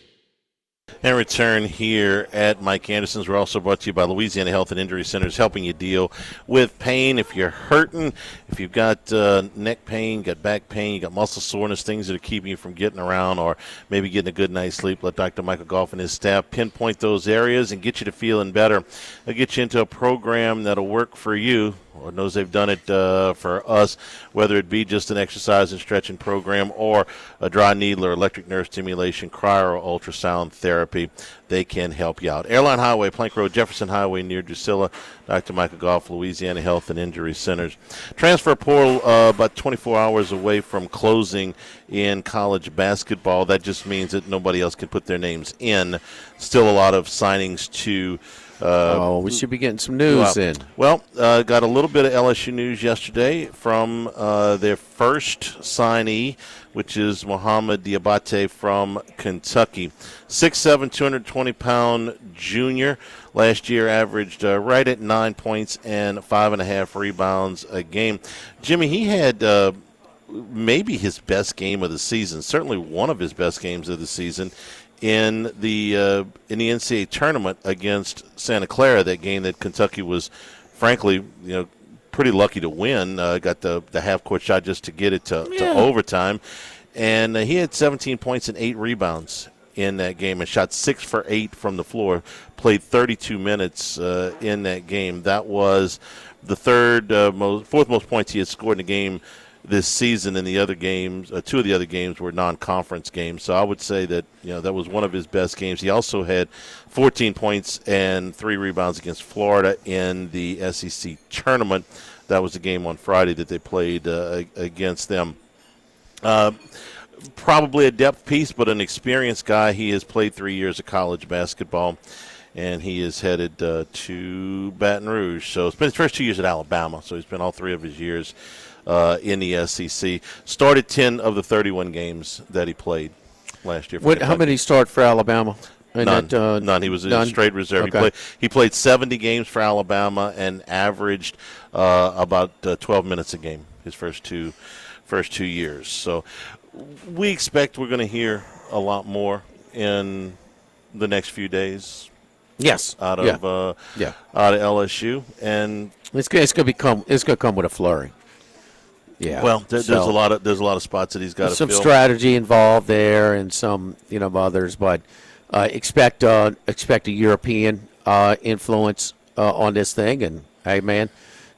And return here at Mike Anderson's. We're also brought to you by Louisiana Health and Injury Centers, helping you deal with pain. If you're hurting, if you've got neck pain, got back pain, you got muscle soreness, things that are keeping you from getting around or maybe getting a good night's sleep, let Dr. Michael Goff and his staff pinpoint those areas and get you to feeling better. They'll get you into a program that'll work for you. Lord knows they've done it for us, whether it be just an exercise and stretching program or a dry needle or electric nerve stimulation, cryo or ultrasound therapy. They can help you out. Airline Highway, Plank Road, Jefferson Highway near Drusilla, Dr. Michael Goff, Louisiana Health and Injury Centers. Transfer portal about 24 hours away from closing in college basketball. That just means that nobody else can put their names in. Still a lot of signings to we should be getting some news in. Well, got a little bit of LSU news yesterday from their first signee, which is Mohamed Diabate from Kentucky. 6'7", 220-pound junior. Last year averaged right at 9 points and 5.5 rebounds a game. Jimmy, he had maybe his best game of the season, certainly one of his best games of the season, in the NCAA tournament against Santa Clara. That game that Kentucky was, frankly, pretty lucky to win. Got the half-court shot just to get it to overtime, and he had 17 points and 8 rebounds in that game and shot 6 for 8 from the floor. Played 32 minutes in that game. That was the fourth most points he had scored in a game this season. In the other games, 2 of the other games were non-conference games. So I would say that that was one of his best games. He also had 14 points and 3 rebounds against Florida in the SEC tournament. That was the game on Friday that they played against them. Probably a depth piece, but an experienced guy. He has played 3 years of college basketball, and he is headed to Baton Rouge. So it's been his first 2 years at Alabama, so he's been all 3 of his years in the SEC. Started 10 of the 31 games that he played last year. How many start for Alabama? None. None. He was a straight reserve. Okay. He played 70 games for Alabama and averaged about 12 minutes a game his first two years. So we expect we're going to hear a lot more in the next few days. Yes. Out of LSU, and it's going to come with a flurry. Yeah. Well, there's a lot of spots that he's got to fill. Some strategy involved there, and some others, but expect a European influence on this thing. And hey, man,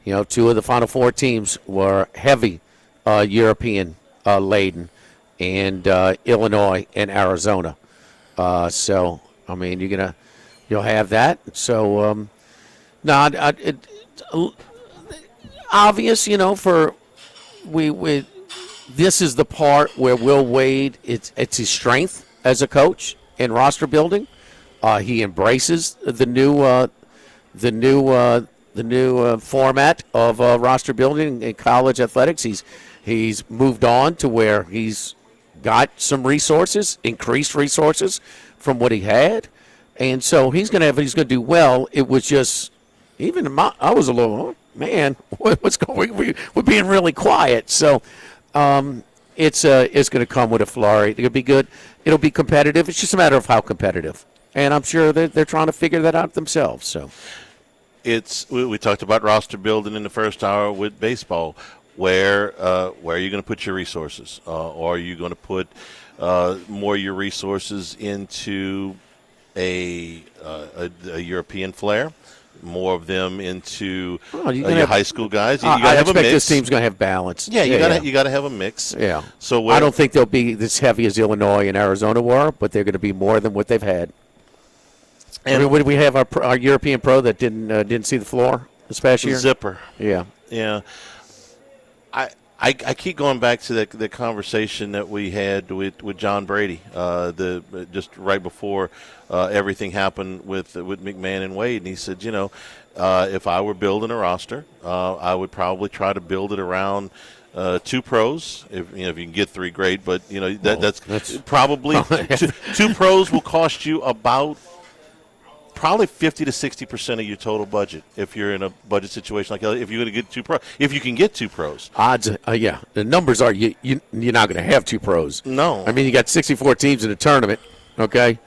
2 of the Final Four teams were heavy European laden, and Illinois and Arizona. So I mean, you'll have that. So obvious, for. This is the part where Will Wade, it's his strength as a coach in roster building. He embraces the new format of roster building in college athletics. He's moved on to where he's got some resources, increased resources from what he had, and so he's going to do well. It was just I was a little. Man, what's going? We're being really quiet. So, it's going to come with a flurry. It'll be good. It'll be competitive. It's just a matter of how competitive, and I'm sure they're trying to figure that out themselves. So, we talked about roster building in the first hour with baseball. Where are you going to put your resources? Or are you going to put more of your resources into a European flair? More of them into your high school guys. You got to have a mix. This team's going to have balance. Yeah, you got to have a mix. Yeah. So I don't think they'll be this heavy as Illinois and Arizona were, but they're going to be more than what they've had. And what did we have our European pro that didn't see the floor this past year? Zipper. Yeah. Yeah. I keep going back to the conversation that we had with John Brady, just right before everything happened with McMahon and Wade, and he said, if I were building a roster, I would probably try to build it around 2 pros. If you can get 3, great, but that's probably two pros will cost you about. Probably 50 to 60% of your total budget if you're in a budget situation like that. If you're going to get 2 pros, if you can get 2 pros, odds, yeah, the numbers are you're not going to have 2 pros. No, I mean you got 64 teams in the tournament. Okay, you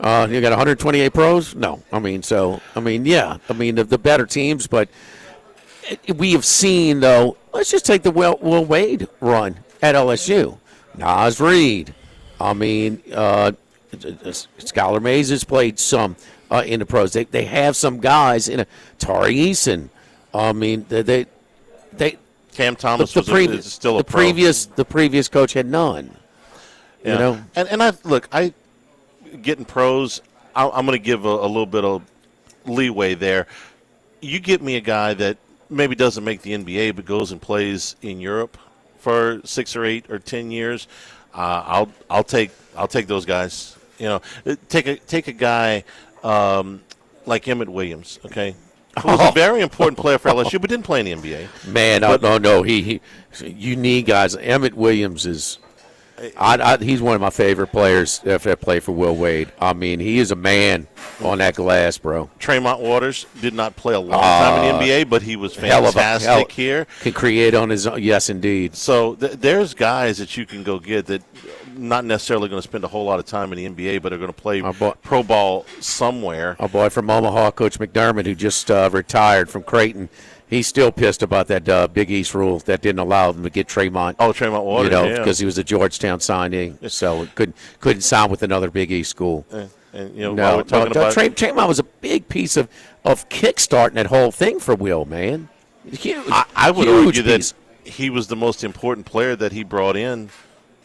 got 128 pros. No, the better teams, but we have seen though. Let's just take the Will Wade run at LSU. Nas Reed. Skylar Mays has played some. In the pros, they have some guys in Tari Eason. Cam Thomas is still a pro. The previous coach had none. Yeah. And I getting pros. I'm going to give a little bit of leeway there. You get me a guy that maybe doesn't make the NBA but goes and plays in Europe for 6 or 8 or 10 years. I'll take those guys. Take a guy. Like Emmett Williams, okay, who's a very important player for LSU, but didn't play in the NBA. Man, no, you need guys. Emmett Williams is, he's one of my favorite players that play for Will Wade. He is a man on that glass, bro. Tremont Waters did not play a long time in the NBA, but he was fantastic here. Can create on his own. Yes, indeed. So there's guys that you can go get that. Not necessarily going to spend a whole lot of time in the NBA, but are going to play pro ball somewhere. Our boy from Omaha, Coach McDermott, who just retired from Creighton, he's still pissed about that Big East rule that didn't allow them to get Tremont. Oh, Tremont Waters, because he was a Georgetown signee, so couldn't sign with another Big East school. While we're talking about Tremont was a big piece of kickstarting that whole thing for Will, man. Huge. I would argue that he was the most important player that he brought in.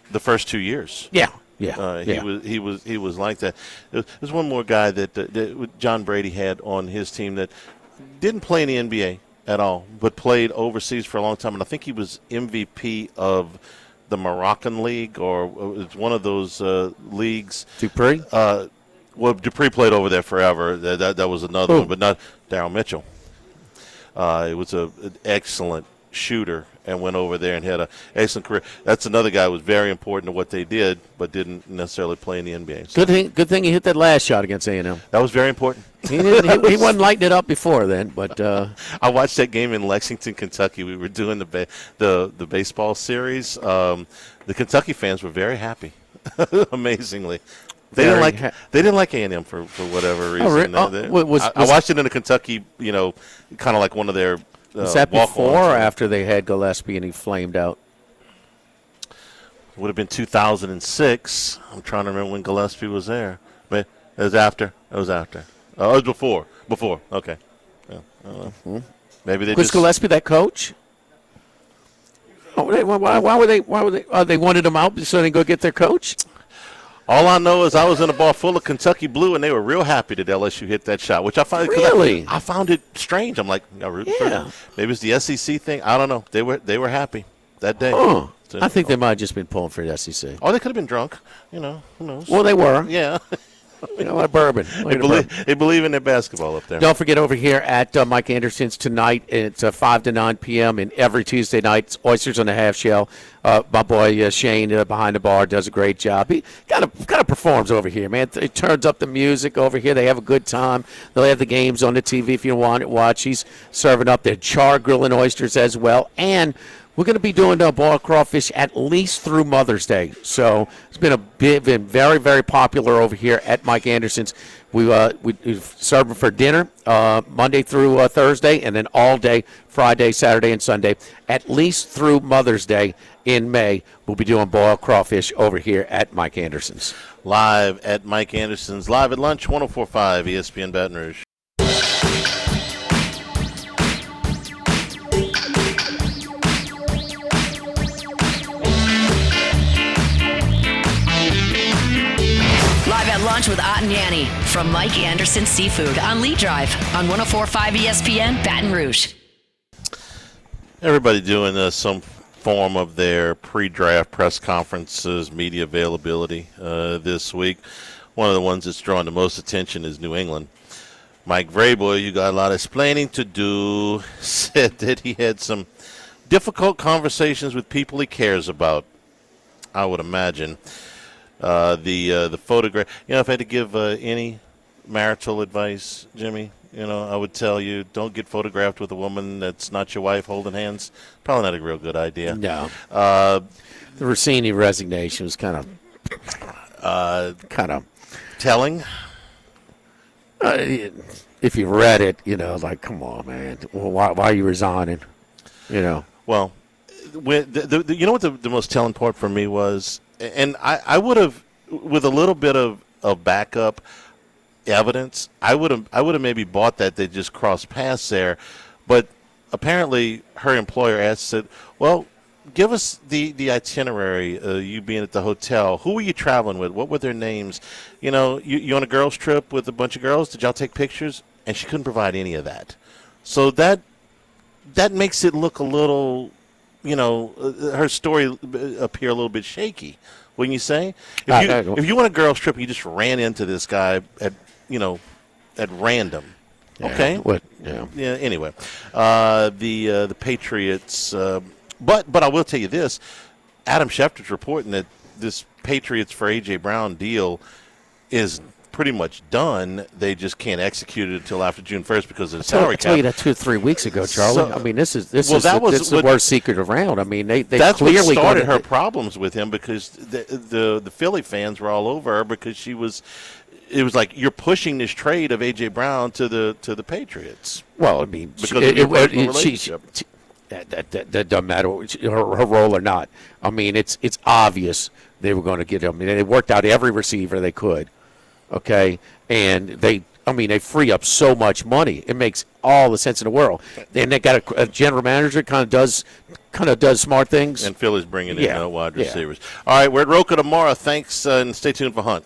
The first 2 years. Yeah. He was like that. There's one more guy that John Brady had on his team that didn't play in the NBA at all, but played overseas for a long time, and I think he was MVP of the Moroccan League or it's one of those leagues. Dupree. Dupree played over there forever. That was another one, but not Darryl Mitchell. It was an excellent shooter and went over there and had an excellent career. That's another guy who was very important to what they did, but didn't necessarily play in the NBA. So. Good thing he hit that last shot against A&M. That was very important. He wasn't lighting it up before then, but I watched that game in Lexington, Kentucky. We were doing the baseball series. The Kentucky fans were very happy, amazingly. They didn't like A&M for whatever reason. I watched it in a Kentucky, kind of like one of their. Was that before or after they had Gillespie and he flamed out? It would have been 2006. I'm trying to remember when Gillespie was there. But it was after. It was before. Before. Okay. Yeah, I don't know. Maybe they was Gillespie that coach? Why were they? They wanted him out so they go get their coach. All I know is I was in a bar full of Kentucky Blue, and they were real happy that LSU hit that shot, which I found I found it strange. I'm like, maybe it's the SEC thing. I don't know. They were happy that day. Oh, so, I think they might have just been pulling for the SEC. Oh, they could have been drunk. Who knows? Well, they were. Yeah. Like bourbon. They believe in their basketball up there. Don't forget over here at Mike Anderson's tonight. It's 5 to 9 p.m. and every Tuesday night. It's Oysters on the Half Shell. My boy Shane behind the bar does a great job. He kind of performs over here, man. He turns up the music over here. They have a good time. They'll have the games on the TV if you want to watch. He's serving up their char grilling oysters as well. And We're going to be doing boiled crawfish at least through Mother's Day. So it's been very, very popular over here at Mike Anderson's. We serve them for dinner Monday through Thursday, and then all day Friday, Saturday, and Sunday. At least through Mother's Day in May, we'll be doing boiled crawfish over here at Mike Anderson's. Live at Mike Anderson's, live at lunch, 104.5 ESPN Baton Rouge. Live at lunch with Ott and Yanni from Mike Anderson Seafood on Lee Drive on 104.5 ESPN Baton Rouge. Everybody doing some form of their pre-draft press conferences, media availability this week. One of the ones that's drawing the most attention is New England. Mike Vrabel, you got a lot of explaining to do, said that he had some difficult conversations with people he cares about, I would imagine. The photograph, if I had to give any marital advice, Jimmy, I would tell you, don't get photographed with a woman that's not your wife holding hands. Probably not a real good idea. No. The Rossini resignation was kind of telling. If you read it, like, come on, man. Well, why are you resigning? Well, when you know what the most telling part for me was, and I would have, with a little bit of backup evidence, I would have maybe bought that they just crossed paths there, but apparently her employer said, well, give us the itinerary, you being at the hotel. Who were you traveling with? What were their names? You on a girls' trip with a bunch of girls? Did y'all take pictures? And she couldn't provide any of that. So that makes it look a little, her story appear a little bit shaky, wouldn't you say? If you want a girls' trip, you just ran into this guy at random. Okay. Yeah. Anyway, the Patriots. But I will tell you this: Adam Schefter's reporting that this Patriots for A.J. Brown deal is pretty much done. They just can't execute it until after June 1st because of the salary cap. I told you that 2 or 3 weeks ago, Charlie. I mean, this is the worst secret around. I mean, they that's clearly what started her problems with him because the Philly fans were all over her because she was. It was like you're pushing this trade of A.J. Brown to the Patriots. Well, I mean, because of your relationship. That doesn't matter her role or not. I mean, it's obvious they were going to get him. I mean, they worked out every receiver they could. Okay, and they free up so much money. It makes all the sense in the world. And they got a general manager kind of does smart things. And Philly's bringing in wide receivers. All right, we're at Roca tomorrow. Thanks, and stay tuned for Hunt.